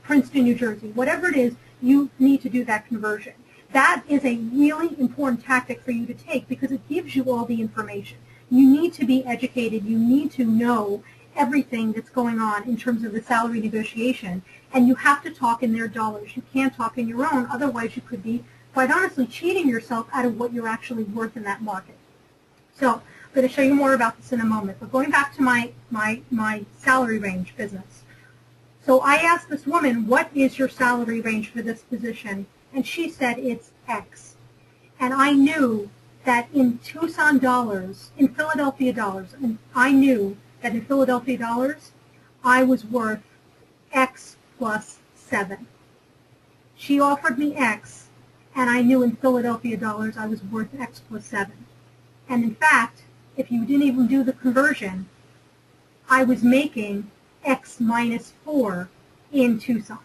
Princeton, New Jersey. Whatever it is, you need to do that conversion. That is a really important tactic for you to take because it gives you all the information. You need to be educated. You need to know everything that's going on in terms of the salary negotiation, and you have to talk in their dollars. You can't talk in your own, otherwise you could be, quite honestly, cheating yourself out of what you're actually worth in that market. So I'm going to show you more about this in a moment, but going back to my salary range business. So I asked this woman, what is your salary range for this position? And she said it's X. And I knew that in Tucson dollars, in Philadelphia dollars, and I knew that in Philadelphia dollars, I was worth X plus 7. She offered me X, and I knew in Philadelphia dollars I was worth X plus 7. And in fact, if you didn't even do the conversion, I was making X minus 4 in Tucson.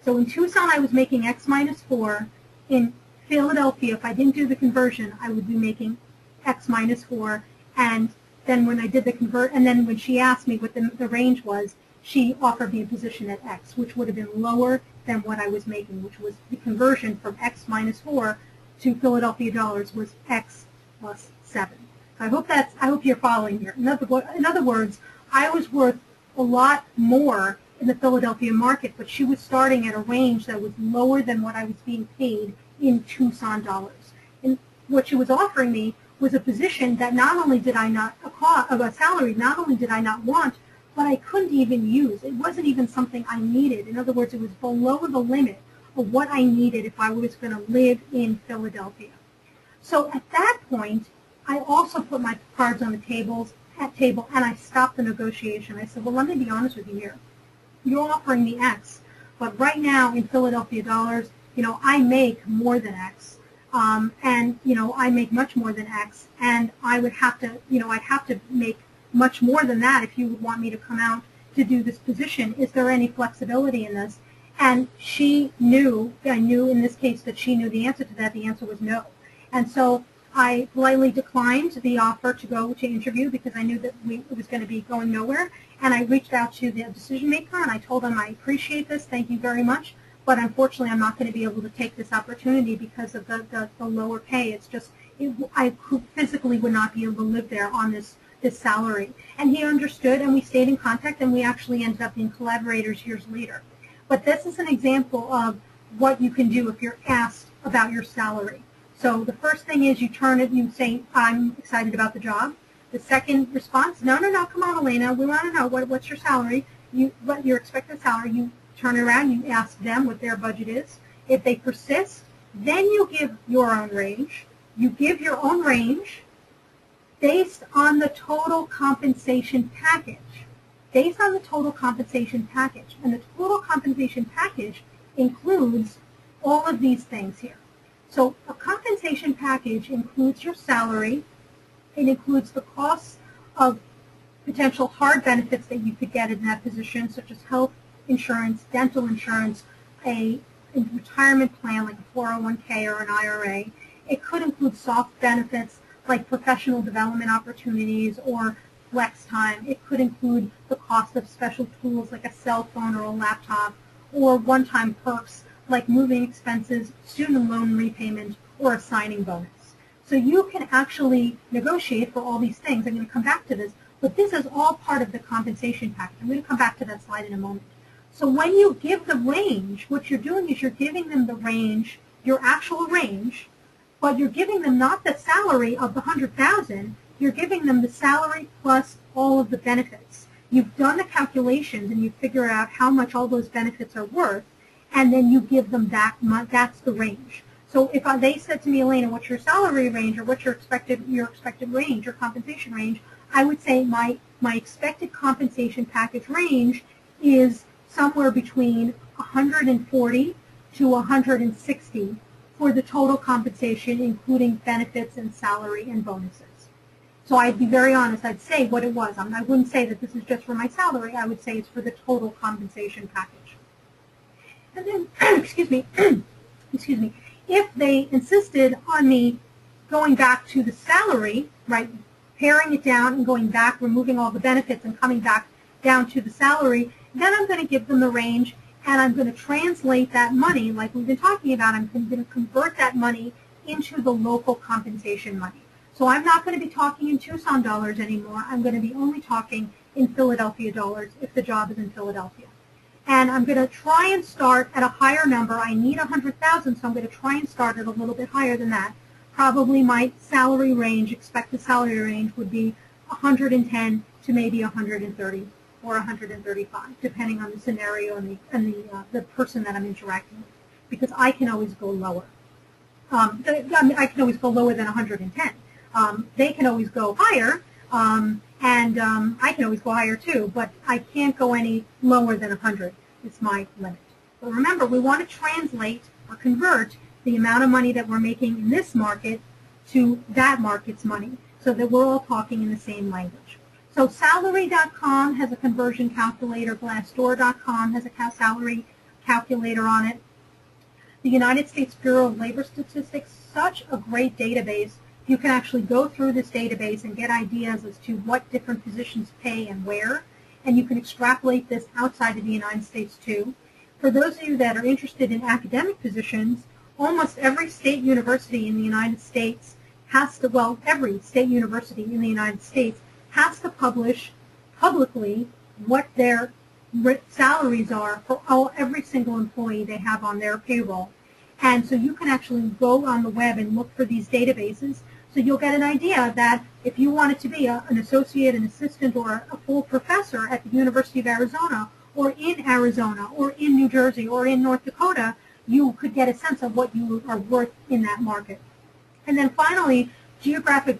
So in Tucson I was making X minus 4. In Philadelphia, if I didn't do the conversion, I would be making X minus 4. And then when I did the and then when she asked me what the range was, she offered me a position at X, which would have been lower than what I was making, which was the conversion from X minus 4 to Philadelphia dollars was X plus 7. So I hope you're following here. In other words, I was worth a lot more in the Philadelphia market, but she was starting at a range that was lower than what I was being paid in Tucson dollars. And what she was offering me was a position that not only did I not, a salary not only did I not want, but I couldn't even use. It wasn't even something I needed. In other words, it was below the limit of what I needed if I was going to live in Philadelphia. So at that point, I also put my cards on the table, and I stopped the negotiation. I said, well, let me be honest with you here. You're offering me X, but right now in Philadelphia dollars, I make more than X, and I make much more than X, and I would have to, I'd have to make much more than that if you would want me to come out to do this position. Is there any flexibility in this? And she knew, I knew in this case that she knew the answer to that. The answer was no. And so I politely declined the offer to go to interview because I knew that it was going to be going nowhere. And I reached out to the decision maker and I told him, I appreciate this, thank you very much, but unfortunately I'm not going to be able to take this opportunity because of the lower pay. It's just, I physically would not be able to live there on this salary. And he understood, and we stayed in contact, and we actually ended up being collaborators years later. But this is an example of what you can do if you're asked about your salary. So the first thing is you turn it and you say, I'm excited about the job. The second response, no, come on, Alaina, we want to know what's your salary, what your expected salary. You turn it around, you ask them what their budget is. If they persist, then you give your own range. You give your own range based on the total compensation package. Based on the total compensation package. And the total compensation package includes all of these things here. So a compensation package includes your salary. It includes the costs of potential hard benefits that you could get in that position, such as health insurance, dental insurance, a retirement plan like a 401k or an IRA. It could include soft benefits like professional development opportunities or flex time. It could include the cost of special tools like a cell phone or a laptop, or one-time perks like moving expenses, student loan repayment, or a signing bonus. So you can actually negotiate for all these things. I'm going to come back to this, but this is all part of the compensation package. I'm going to come back to that slide in a moment. So when you give the range, what you're doing is you're giving them the range, your actual range, but you're giving them not the salary of the $100,000, you're giving them the salary plus all of the benefits. You've done the calculations and you figure out how much all those benefits are worth, and then you give them that, that's the range. So if they said to me, Alaina, what's your salary range or what's your expected range, your compensation range, I would say my expected compensation package range is somewhere between 140 to 160 for the total compensation, including benefits and salary and bonuses. So I'd be very honest. I'd say what it was. I wouldn't say that this is just for my salary. I would say it's for the total compensation package. And then, excuse me, if they insisted on me going back to the salary, right, paring it down and going back, removing all the benefits and coming back down to the salary, then I'm going to give them the range and I'm going to translate that money, like we've been talking about. I'm going to convert that money into the local compensation money. So I'm not going to be talking in Tucson dollars anymore. I'm going to be only talking in Philadelphia dollars if the job is in Philadelphia. And I'm going to try and start at a higher number. I need 100,000, so I'm going to try and start at a little bit higher than that. Probably my salary range, expected salary range, would be 110 to maybe 130 or 135, depending on the scenario and the person that I'm interacting with, because I can always go lower. I can always go lower than 110. They can always go higher, And I can always go higher too, but I can't go any lower than 100. It's my limit. But remember, we want to translate or convert the amount of money that we're making in this market to that market's money so that we're all talking in the same language. So salary.com has a conversion calculator. Glassdoor.com has a salary calculator on it. The United States Bureau of Labor Statistics, such a great database. You can actually go through this database and get ideas as to what different positions pay and where, and you can extrapolate this outside of the United States too. For those of you that are interested in academic positions, almost every state university in the United States has to, well, every state university in the United States has to publish publicly what their salaries are for every single employee they have on their payroll. And so you can actually go on the web and look for these databases. So you'll get an idea that if you wanted to be an associate, an assistant, or a full professor at the University of Arizona, or in New Jersey, or in North Dakota, you could get a sense of what you are worth in that market. And then finally, geographic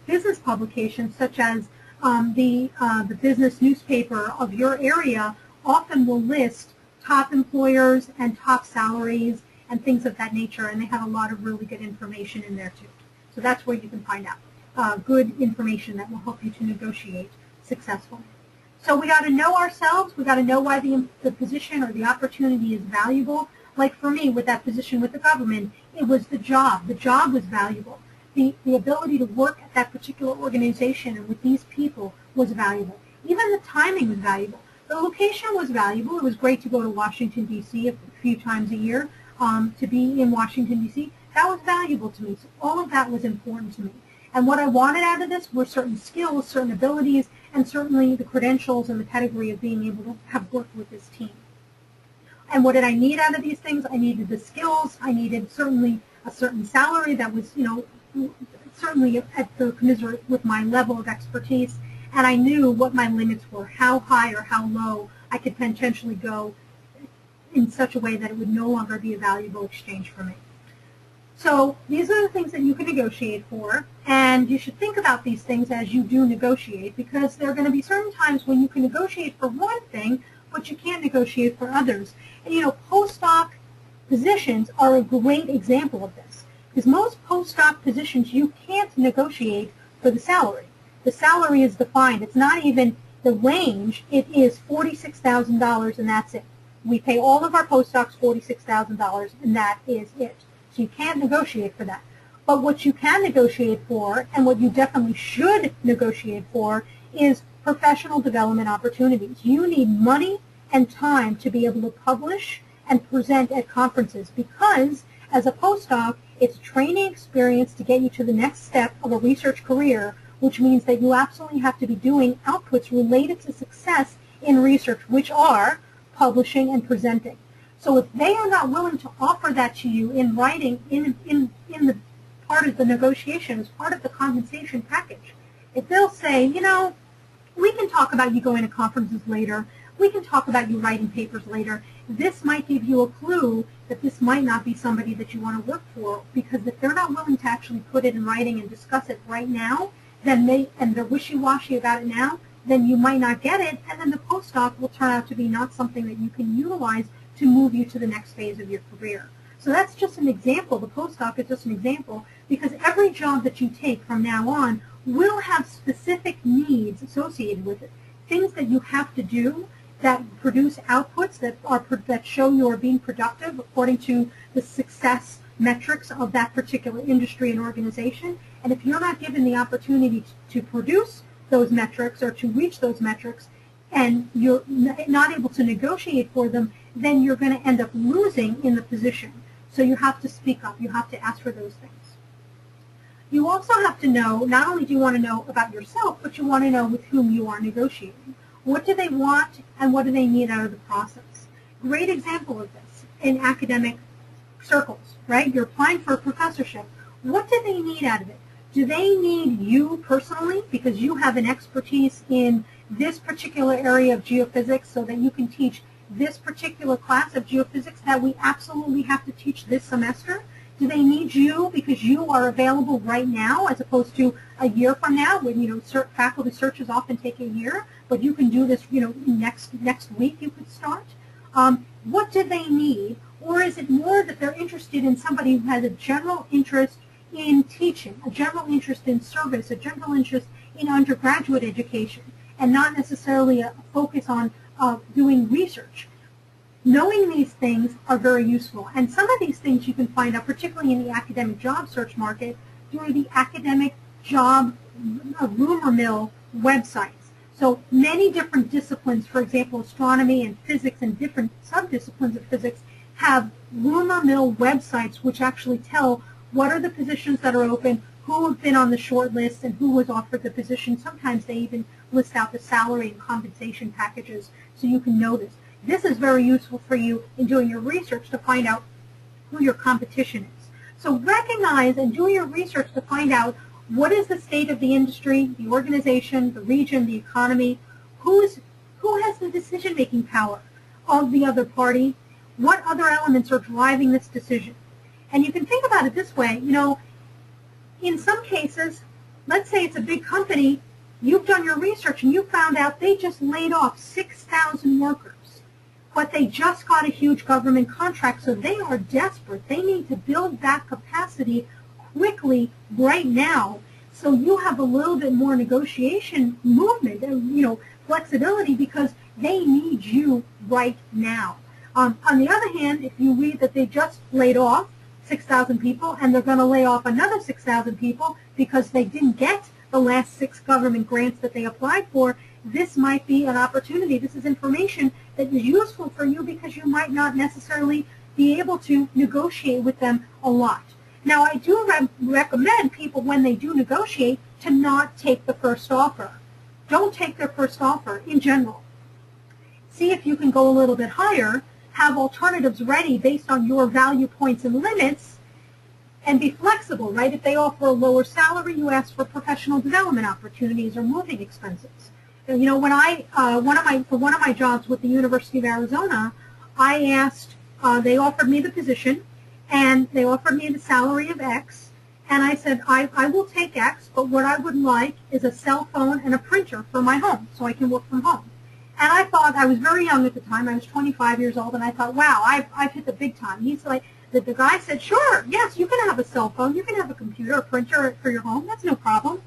business publications such as the business newspaper of your area often will list top employers and top salaries and things of that nature, and they have a lot of really good information in there too. So that's where you can find out good information that will help you to negotiate successfully. So we got to know ourselves. We got to know why the position or the opportunity is valuable. Like for me, with that position with the government, it was the job. The job was valuable. The ability to work at that particular organization and with these people was valuable. Even the timing was valuable. The location was valuable. It was great to go to Washington, D.C. a few times a year, to be in Washington, D.C. That was valuable to me. So all of that was important to me. And what I wanted out of this were certain skills, certain abilities, and certainly the credentials and the pedigree of being able to have worked with this team. And what did I need out of these things? I needed the skills. I needed certainly a certain salary that was, certainly at the commensurate with my level of expertise. And I knew what my limits were, how high or how low I could potentially go in such a way that it would no longer be a valuable exchange for me. So these are the things that you can negotiate for, and you should think about these things as you do negotiate, because there are going to be certain times when you can negotiate for one thing, but you can't negotiate for others. And postdoc positions are a great example of this, because most postdoc positions you can't negotiate for the salary. The salary is defined. It's not even the range. It is $46,000, and that's it. We pay all of our postdocs $46,000, and that is it. So you can't negotiate for that. But what you can negotiate for, and what you definitely should negotiate for, is professional development opportunities. You need money and time to be able to publish and present at conferences, because as a postdoc, it's training experience to get you to the next step of a research career, which means that you absolutely have to be doing outputs related to success in research, which are publishing and presenting. So if they are not willing to offer that to you in writing, in the part of the negotiation, as part of the compensation package, if they'll say, we can talk about you going to conferences later, we can talk about you writing papers later, this might give you a clue that this might not be somebody that you want to work for, because if they're not willing to actually put it in writing and discuss it right now, then and they're wishy-washy about it now, then you might not get it, and then the postdoc will turn out to be not something that you can utilize to move you to the next phase of your career. So that's just an example. The postdoc is just an example, because every job that you take from now on will have specific needs associated with it. Things that you have to do that produce outputs that show you are being productive according to the success metrics of that particular industry and organization. And if you're not given the opportunity to produce those metrics or to reach those metrics, and you're not able to negotiate for them, then you're going to end up losing in the position. So you have to speak up. You have to ask for those things. You also have to know, not only do you want to know about yourself, but you want to know with whom you are negotiating. What do they want and what do they need out of the process? Great example of this in academic circles, right? You're applying for a professorship. What do they need out of it? Do they need you personally because you have an expertise in this particular area of geophysics so that you can teach this particular class of geophysics that we absolutely have to teach this semester? Do they need you because you are available right now as opposed to a year from now when, faculty searches often take a year, but you can do this, next week you could start? What do they need? Or is it more that they're interested in somebody who has a general interest in teaching, a general interest in service, a general interest in undergraduate education, and not necessarily a focus on doing research? Knowing these things are very useful, and some of these things you can find out, particularly in the academic job search market, through the academic job rumor mill websites. So many different disciplines, for example, astronomy and physics and different subdisciplines of physics, have rumor mill websites which actually tell what are the positions that are open, who have been on the short list, and who was offered the position. Sometimes they even list out the salary and compensation packages so you can know this. This is very useful for you in doing your research to find out who your competition is. So recognize and do your research to find out what is the state of the industry, the organization, the region, the economy, who has the decision-making power of the other party, what other elements are driving this decision. And you can think about it this way, in some cases, let's say it's a big company, you've done your research and you found out they just laid off 6,000 workers. But they just got a huge government contract, so they are desperate. They need to build that capacity quickly right now. So you have a little bit more negotiation movement and flexibility because they need you right now. On the other hand, if you read that they just laid off 6,000 people and they're going to lay off another 6,000 people because they didn't get the last 6 government grants that they applied for, this might be an opportunity. This is information that is useful for you because you might not necessarily be able to negotiate with them a lot. Now, I do recommend people, when they do negotiate, to not take the first offer. Don't take their first offer in general. See if you can go a little bit higher, have alternatives ready based on your value points and limits, and be flexible, right? If they offer a lower salary, you ask for professional development opportunities or moving expenses. When for one of my jobs with the University of Arizona, I asked, they offered me the position, and they offered me the salary of X, and I said, I will take X, but what I would like is a cell phone and a printer for my home, so I can work from home. And I thought, I was very young at the time, I was 25 years old, and I thought, wow, I've hit the big time. He's like, the guy said, sure, yes, you can have a cell phone, you can have a computer, a printer for your home, that's no problem.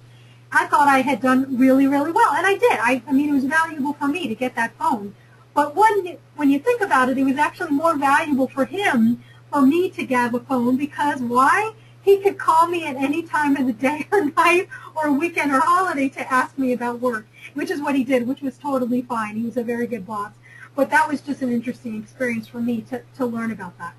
I thought I had done really, really well, and I did. I mean, it was valuable for me to get that phone. But when you think about it, it was actually more valuable for him, for me to get a phone, because why? He could call me at any time of the day or night or weekend or holiday to ask me about work, which is what he did, which was totally fine. He was a very good boss. But that was just an interesting experience for me to learn about that.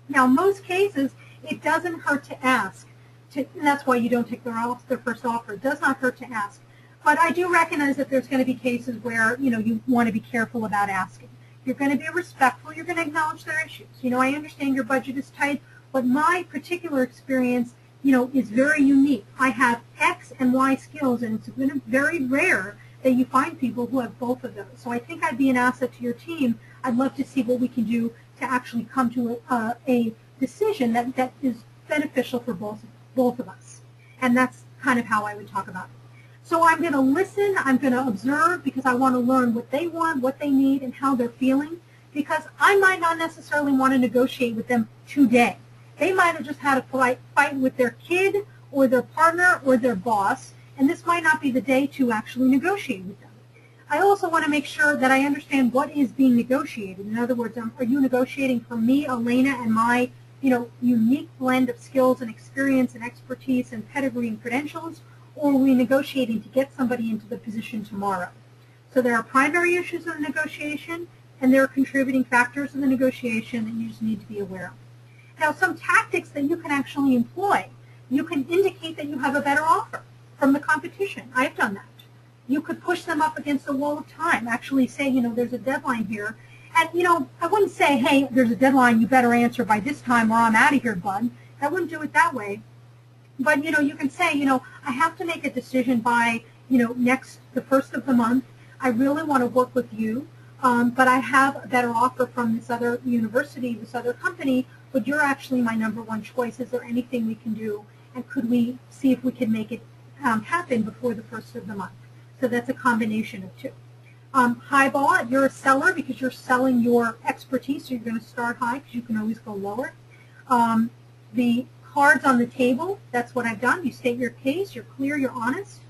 Now, in most cases, it doesn't hurt to ask. And that's why you don't take their first offer. It does not hurt to ask. But I do recognize that there's going to be cases where, you want to be careful about asking. You're going to be respectful. You're going to acknowledge their issues. I understand your budget is tight, but my particular experience, is very unique. I have X and Y skills, and it's very rare that you find people who have both of those. So I think I'd be an asset to your team. I'd love to see what we can do to actually come to a decision that is beneficial for both of us. And that's kind of how I would talk about it. So I'm going to listen, I'm going to observe, because I want to learn what they want, what they need, and how they're feeling, because I might not necessarily want to negotiate with them today. They might have just had a fight with their kid or their partner or their boss, and this might not be the day to actually negotiate with them. I also want to make sure that I understand what is being negotiated. In other words, are you negotiating for me, Alaina, and my unique blend of skills and experience and expertise and pedigree and credentials, or are we negotiating to get somebody into the position tomorrow? So there are primary issues of the negotiation, and there are contributing factors of the negotiation that you just need to be aware of. Now, some tactics that you can actually employ. You can indicate that you have a better offer from the competition. I've done that. You could push them up against the wall of time, actually say, there's a deadline here. And, I wouldn't say, hey, there's a deadline, you better answer by this time or I'm out of here, bud. I wouldn't do it that way. But, you can say, I have to make a decision by, the first of the month. I really want to work with you, but I have a better offer from this other university, this other company. but you're actually my number one choice. Is there anything we can do, and could we see if we can make it happen before the first of the month? So that's a combination of two. Highball, you're a seller because you're selling your expertise, so you're going to start high because you can always go lower. The cards on the table, that's what I've done. You state your case, you're clear, you're honest.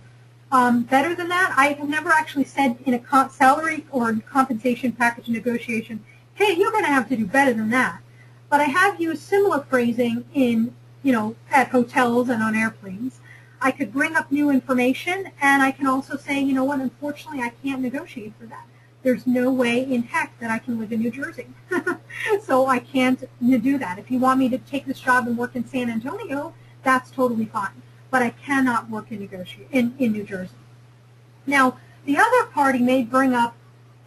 Better than that, I have never actually said in a salary or compensation package negotiation, hey, you're going to have to do better than that. But I have used similar phrasing in, at hotels and on airplanes. I could bring up new information, and I can also say, you know what, unfortunately, I can't negotiate for that. There's no way in heck that I can live in New Jersey. So I can't do that. If you want me to take this job and work in San Antonio, that's totally fine. But I cannot work in New Jersey. Now, the other party may bring up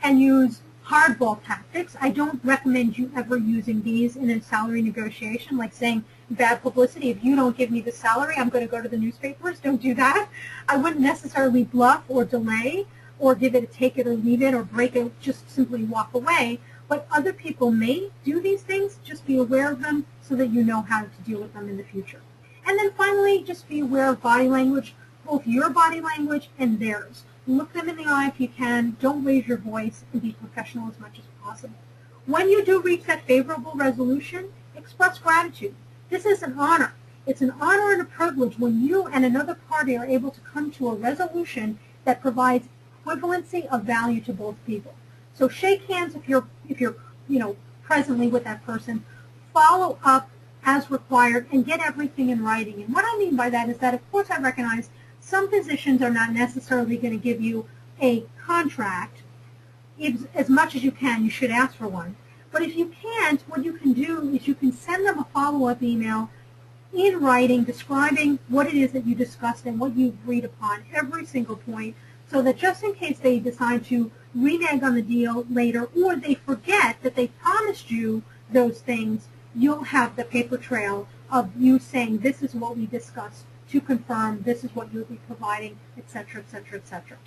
and use hardball tactics. I don't recommend you ever using these in a salary negotiation, like saying bad publicity. If you don't give me the salary, I'm going to go to the newspapers. Don't do that. I wouldn't necessarily bluff or delay or give it a take it or leave it or break it, just simply walk away. But other people may do these things. Just be aware of them so that you know how to deal with them in the future. And then finally, just be aware of body language, both your body language and theirs. Look them in the eye if you can. Don't raise your voice, and be professional as much as possible. When you do reach that favorable resolution, express gratitude. This is an honor. It's an honor and a privilege when you and another party are able to come to a resolution that provides equivalency of value to both people. So shake hands if you're presently with that person. Follow up as required and get everything in writing. And what I mean by that is that, of course, I recognize some positions are not necessarily going to give you a contract. As much as you can, you should ask for one. But if you can't, what you can do is you can send them a follow-up email in writing describing what it is that you discussed and what you agreed upon, every single point, so that just in case they decide to renege on the deal later or they forget that they promised you those things, you'll have the paper trail of you saying this is what we discussed to confirm, this is what you'll be providing, etc., etc., etc.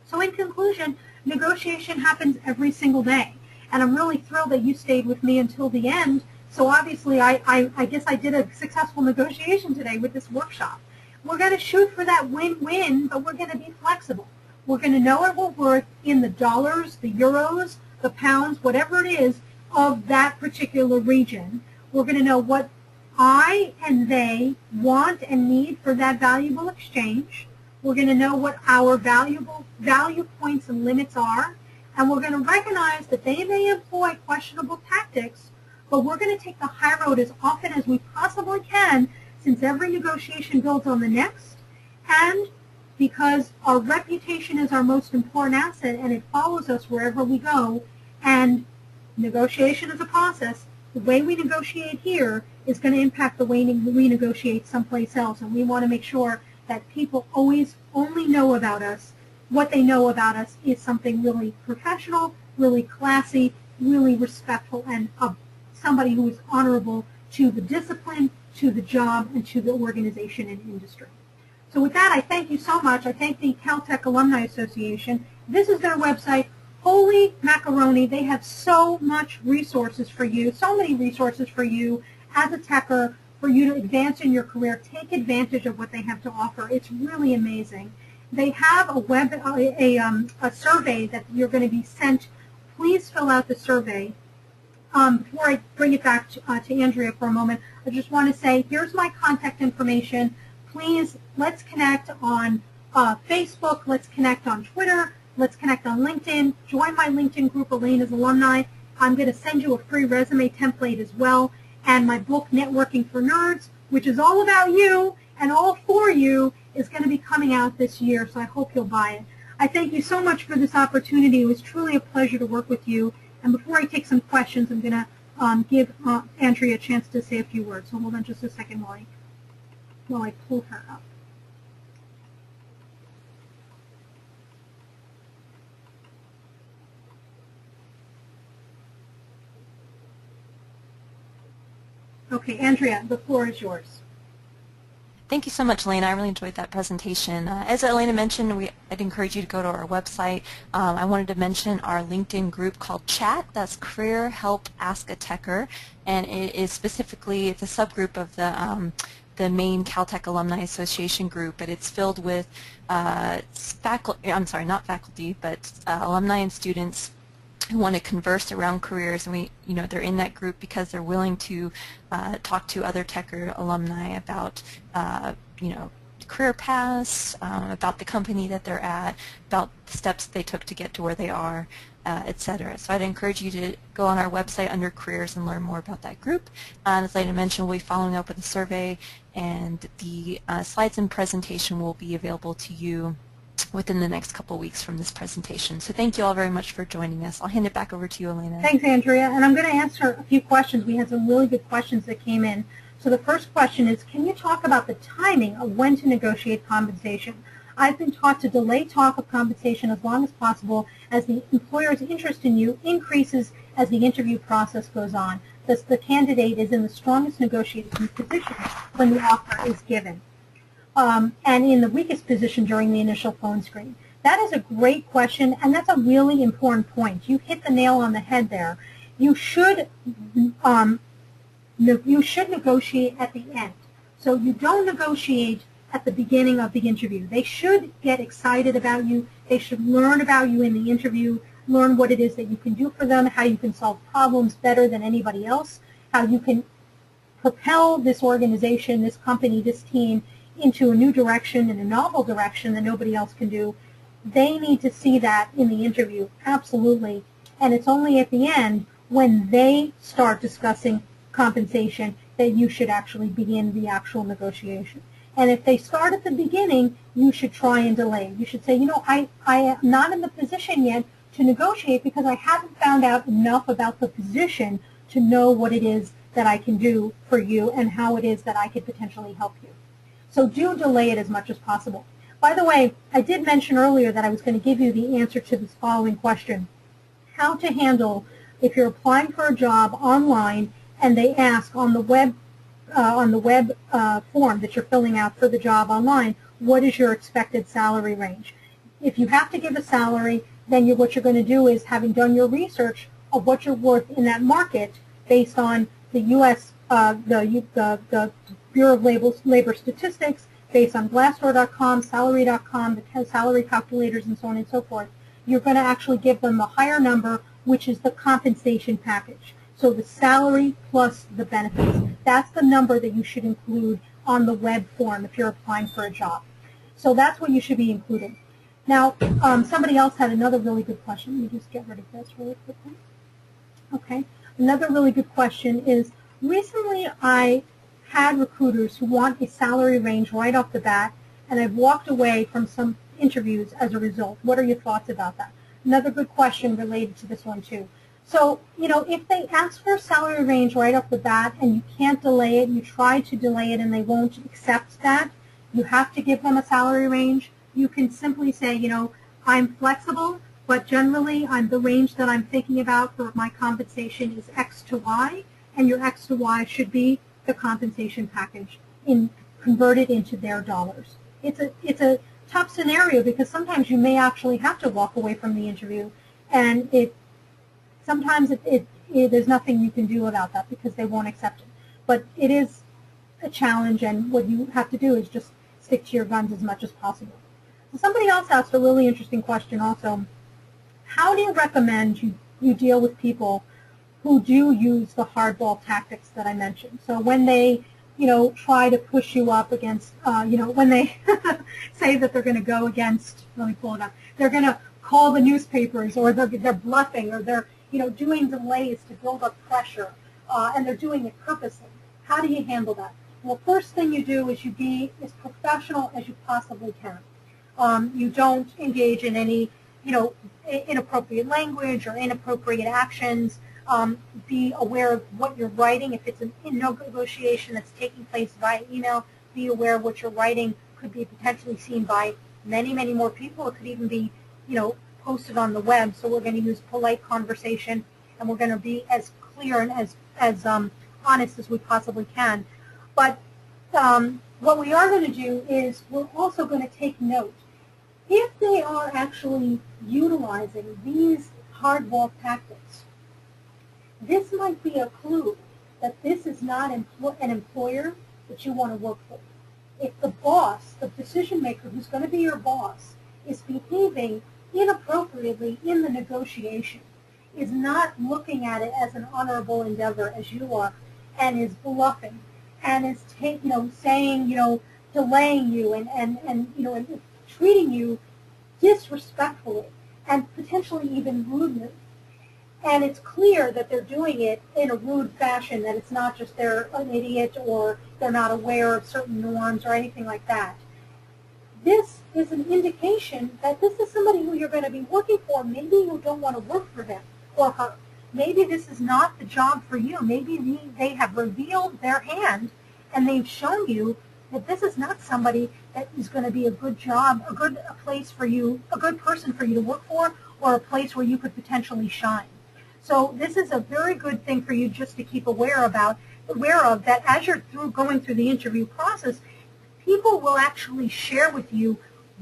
So in conclusion, negotiation happens every single day. And I'm really thrilled that you stayed with me until the end. So obviously, I guess I did a successful negotiation today with this workshop. We're going to shoot for that win-win, but we're going to be flexible. We're going to know what we're worth in the dollars, the euros, the pounds, whatever it is of that particular region. We're going to know what I and they want and need for that valuable exchange. We're going to know what our value points and limits are. And we're going to recognize that they may employ questionable tactics, but we're going to take the high road as often as we possibly can, since every negotiation builds on the next, and because our reputation is our most important asset and it follows us wherever we go, and negotiation is a process. The way we negotiate here is going to impact the way we negotiate someplace else, and we want to make sure that people always only know about us. What they know about us is something really professional, really classy, really respectful, and somebody who is honorable to the discipline, to the job, and to the organization and industry. So with that, I thank you so much. I thank the Caltech Alumni Association. This is their website. Holy macaroni, they have so much resources for you, so many resources for you as a techer, for you to advance in your career. Take advantage of what they have to offer. It's really amazing. They have a survey that you're going to be sent. Please fill out the survey. Before I bring it back to Andrea for a moment, I just want to say, here's my contact information. Please, let's connect on Facebook. Let's connect on Twitter. Let's connect on LinkedIn. Join my LinkedIn group, Alaina's Alumni. I'm going to send you a free resume template as well. And my book, Networking for Nerds, which is all about you and all for you, is going to be coming out this year, so I hope you'll buy it. I thank you so much for this opportunity. It was truly a pleasure to work with you. And before I take some questions, I'm going to give Andrea a chance to say a few words. So hold on just a second while I pull her up. Okay, Andrea, the floor is yours. Thank you so much, Alaina. I really enjoyed that presentation. As Alaina mentioned, I'd encourage you to go to our website. I wanted to mention our LinkedIn group called Chat. That's Career Help Ask a Techer, and it is specifically, it's a subgroup of the main Caltech Alumni Association group, but it's filled with faculty, I'm sorry, not faculty, but alumni and students who want to converse around careers, and they're in that group because they're willing to talk to other Techer alumni about, career paths, about the company that they're at, about the steps they took to get to where they are, etc. So I'd encourage you to go on our website under careers and learn more about that group. As Alaina mentioned, we'll be following up with a survey, and the slides and presentation will be available to you within the next couple of weeks from this presentation. So thank you all very much for joining us. I'll hand it back over to you, Alaina. Thanks, Andrea. And I'm going to answer a few questions. We had some really good questions that came in. So the first question is, can you talk about the timing of when to negotiate compensation? I've been taught to delay talk of compensation as long as possible as the employer's interest in you increases as the interview process goes on. Thus, the candidate is in the strongest negotiating position when the offer is given. And in the weakest position during the initial phone screen. That is a great question, and that's a really important point. You hit the nail on the head there. You should negotiate at the end. So you don't negotiate at the beginning of the interview. They should get excited about you. They should learn about you in the interview, learn what it is that you can do for them, how you can solve problems better than anybody else, how you can propel this organization, this company, this team into a new direction and a novel direction that nobody else can do. They need to see that in the interview, absolutely. And it's only at the end when they start discussing compensation that you should actually begin the actual negotiation. And if they start at the beginning, you should try and delay. You should say, I am not in the position yet to negotiate because I haven't found out enough about the position to know what it is that I can do for you and how it is that I could potentially help you. So do delay it as much as possible. By the way, I did mention earlier that I was going to give you the answer to this following question. How to handle if you're applying for a job online and they ask on the web form that you're filling out for the job online, what is your expected salary range? If you have to give a salary, then what you're going to do is, having done your research of what you're worth in that market based on the U.S. The Bureau of Labor Statistics, based on Glassdoor.com, Salary.com, the salary calculators, and so on and so forth, you're going to actually give them the higher number, which is the compensation package. So the salary plus the benefits. That's the number that you should include on the web form if you're applying for a job. So that's what you should be including. Now, somebody else had another really good question. Let me just get rid of this really quickly. Okay. Another really good question is, recently I had recruiters who want a salary range right off the bat, and I've walked away from some interviews as a result. What are your thoughts about that? Another good question related to this one too. So, if they ask for a salary range right off the bat and you can't delay it, you try to delay it and they won't accept that, you have to give them a salary range. You can simply say, I'm flexible, but generally the range that I'm thinking about for my compensation is X to Y, and your X to Y should be the compensation package converted into their dollars. It's a tough scenario because sometimes you may actually have to walk away from the interview, and sometimes there's nothing you can do about that because they won't accept it. But it is a challenge, and what you have to do is just stick to your guns as much as possible. So somebody else asked a really interesting question also. How do you recommend you deal with people who do use the hardball tactics that I mentioned? So when they, try to push you up against, when they say that they're going to go against, let me pull it up, they're going to call the newspapers, or they're bluffing, or they're, doing delays to build up pressure, and they're doing it purposely. How do you handle that? Well, first thing you do is you be as professional as you possibly can. You don't engage in any, inappropriate language or inappropriate actions. Be aware of what you're writing. If it's a negotiation that's taking place via email, be aware of what you're writing could be potentially seen by many, many more people. It could even be, posted on the web. So we're going to use polite conversation, and we're going to be as clear and as honest as we possibly can. But what we are going to do is we're also going to take note. If they are actually utilizing these hardball tactics, this might be a clue that this is not an employer that you want to work for. If the boss, the decision maker who's going to be your boss, is behaving inappropriately in the negotiation, is not looking at it as an honorable endeavor as you are, and is bluffing, and is saying, delaying you and treating you disrespectfully and potentially even rudely. And it's clear that they're doing it in a rude fashion, that it's not just they're an idiot or they're not aware of certain norms or anything like that. This is an indication that this is somebody who you're going to be working for. Maybe you don't want to work for him or her. Maybe this is not the job for you. Maybe they have revealed their hand and they've shown you that this is not somebody that is going to be a good job, a good place for you, a good person for you to work for, or a place where you could potentially shine. So this is a very good thing for you just to keep aware of, that as you're going through the interview process, people will actually share with you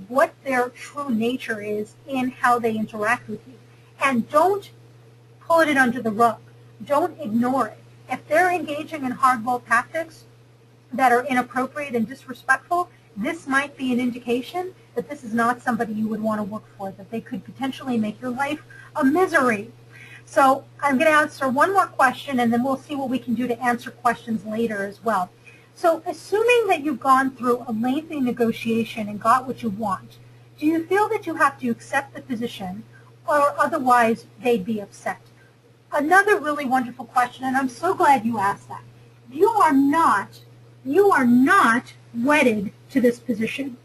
what their true nature is in how they interact with you. And don't pull it under the rug. Don't ignore it. If they're engaging in hardball tactics that are inappropriate and disrespectful, this might be an indication that this is not somebody you would want to work for, that they could potentially make your life a misery. So I'm going to answer one more question, and then we'll see what we can do to answer questions later as well. So assuming that you've gone through a lengthy negotiation and got what you want, do you feel that you have to accept the position, or otherwise they'd be upset? Another really wonderful question, and I'm so glad you asked that. You are not wedded to this position.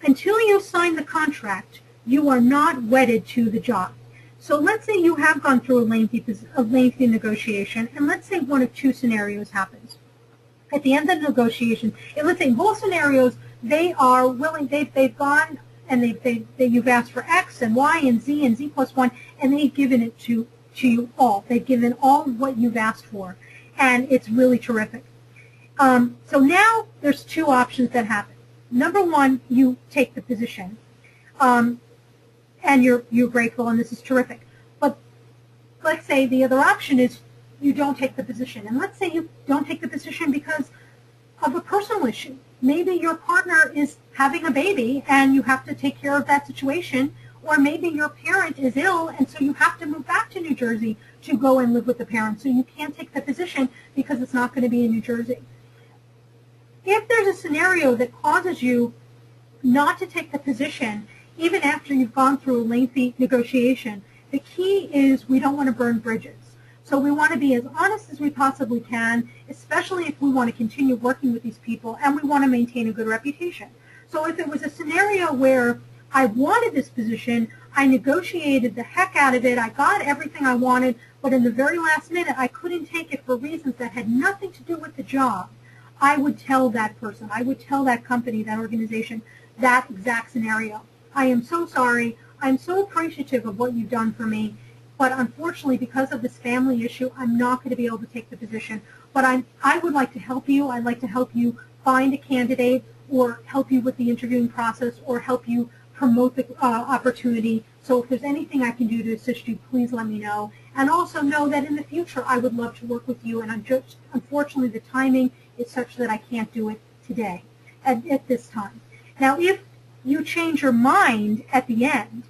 Until you sign the contract, you are not wedded to the job. So let's say you have gone through a lengthy negotiation, and let's say one of two scenarios happens. At the end of the negotiation, and let's say in both scenarios, they are willing, they've gone and you've asked for X and Y and Z plus 1, and they've given it to you all. They've given all what you've asked for, and it's really terrific. So now there's two options that happen. Number one, you take the position. And you're grateful, and this is terrific. But let's say the other option is you don't take the position. And let's say you don't take the position because of a personal issue. Maybe your partner is having a baby, and you have to take care of that situation. Or maybe your parent is ill, and so you have to move back to New Jersey to go and live with the parent. So you can't take the position because it's not going to be in New Jersey. If there's a scenario that causes you not to take the position, even after you've gone through a lengthy negotiation, the key is we don't want to burn bridges. So we want to be as honest as we possibly can, especially if we want to continue working with these people and we want to maintain a good reputation. So if it was a scenario where I wanted this position, I negotiated the heck out of it, I got everything I wanted, but in the very last minute I couldn't take it for reasons that had nothing to do with the job, I would tell that person, I would tell that company, that organization, that exact scenario. I am so sorry. I'm so appreciative of what you've done for me, but unfortunately, because of this family issue, I'm not going to be able to take the position. But I would like to help you. I'd like to help you find a candidate or help you with the interviewing process or help you promote the opportunity. So if there's anything I can do to assist you, please let me know. And also know that in the future, I would love to work with you. And unfortunately, the timing is such that I can't do it today at this time. Now, if you change your mind at the end,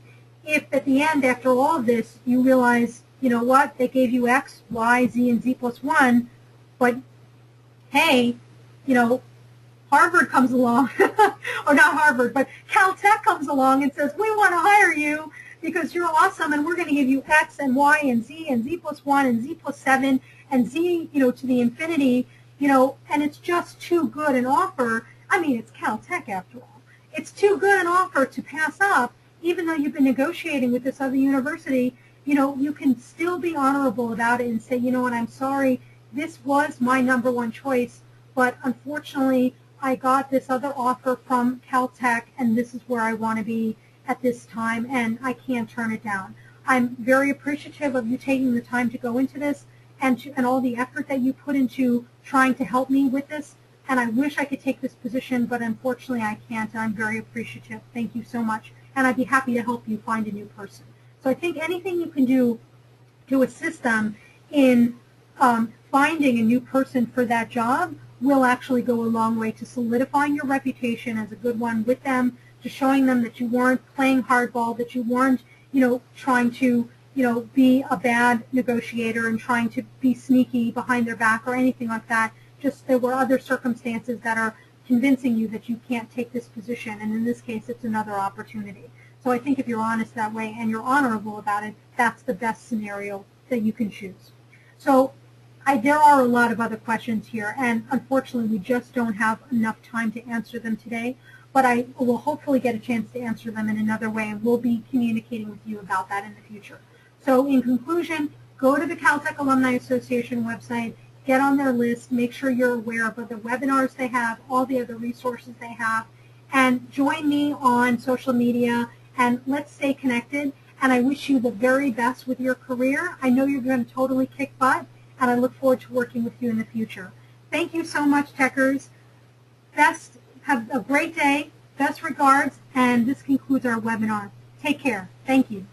if at the end, after all of this, you realize, you know what, they gave you X, Y, Z, and Z plus 1, but hey, Harvard comes along, or not Harvard, but Caltech comes along and says, we want to hire you because you're awesome, and we're going to give you X and Y and Z plus 1 and Z plus 7 and Z, to the infinity, and it's just too good an offer. I mean, it's Caltech after all. It's too good an offer to pass up, even though you've been negotiating with this other university. You can still be honorable about it and say, you know what, I'm sorry, this was my number one choice, but unfortunately, I got this other offer from Caltech, and this is where I want to be at this time, and I can't turn it down. I'm very appreciative of you taking the time to go into this and all the effort that you put into trying to help me with this. and I wish I could take this position, but unfortunately I can't, and I'm very appreciative. Thank you so much, and I'd be happy to help you find a new person. So I think anything you can do to assist them in finding a new person for that job will actually go a long way to solidifying your reputation as a good one with them, to showing them that you weren't playing hardball, that you weren't, trying to, be a bad negotiator and trying to be sneaky behind their back or anything like that. Just there were other circumstances that are convincing you that you can't take this position, and in this case it's another opportunity. So I think if you're honest that way and you're honorable about it, that's the best scenario that you can choose. So there are a lot of other questions here, and unfortunately we just don't have enough time to answer them today, but I will hopefully get a chance to answer them in another way, and we'll be communicating with you about that in the future. So in conclusion, go to the Caltech Alumni Association website, get on their list, make sure you're aware of the webinars they have, all the other resources they have, and join me on social media, and let's stay connected. And I wish you the very best with your career. I know you're going to totally kick butt, and I look forward to working with you in the future. Thank you so much, Techers. Have a great day. Best regards, and this concludes our webinar. Take care. Thank you.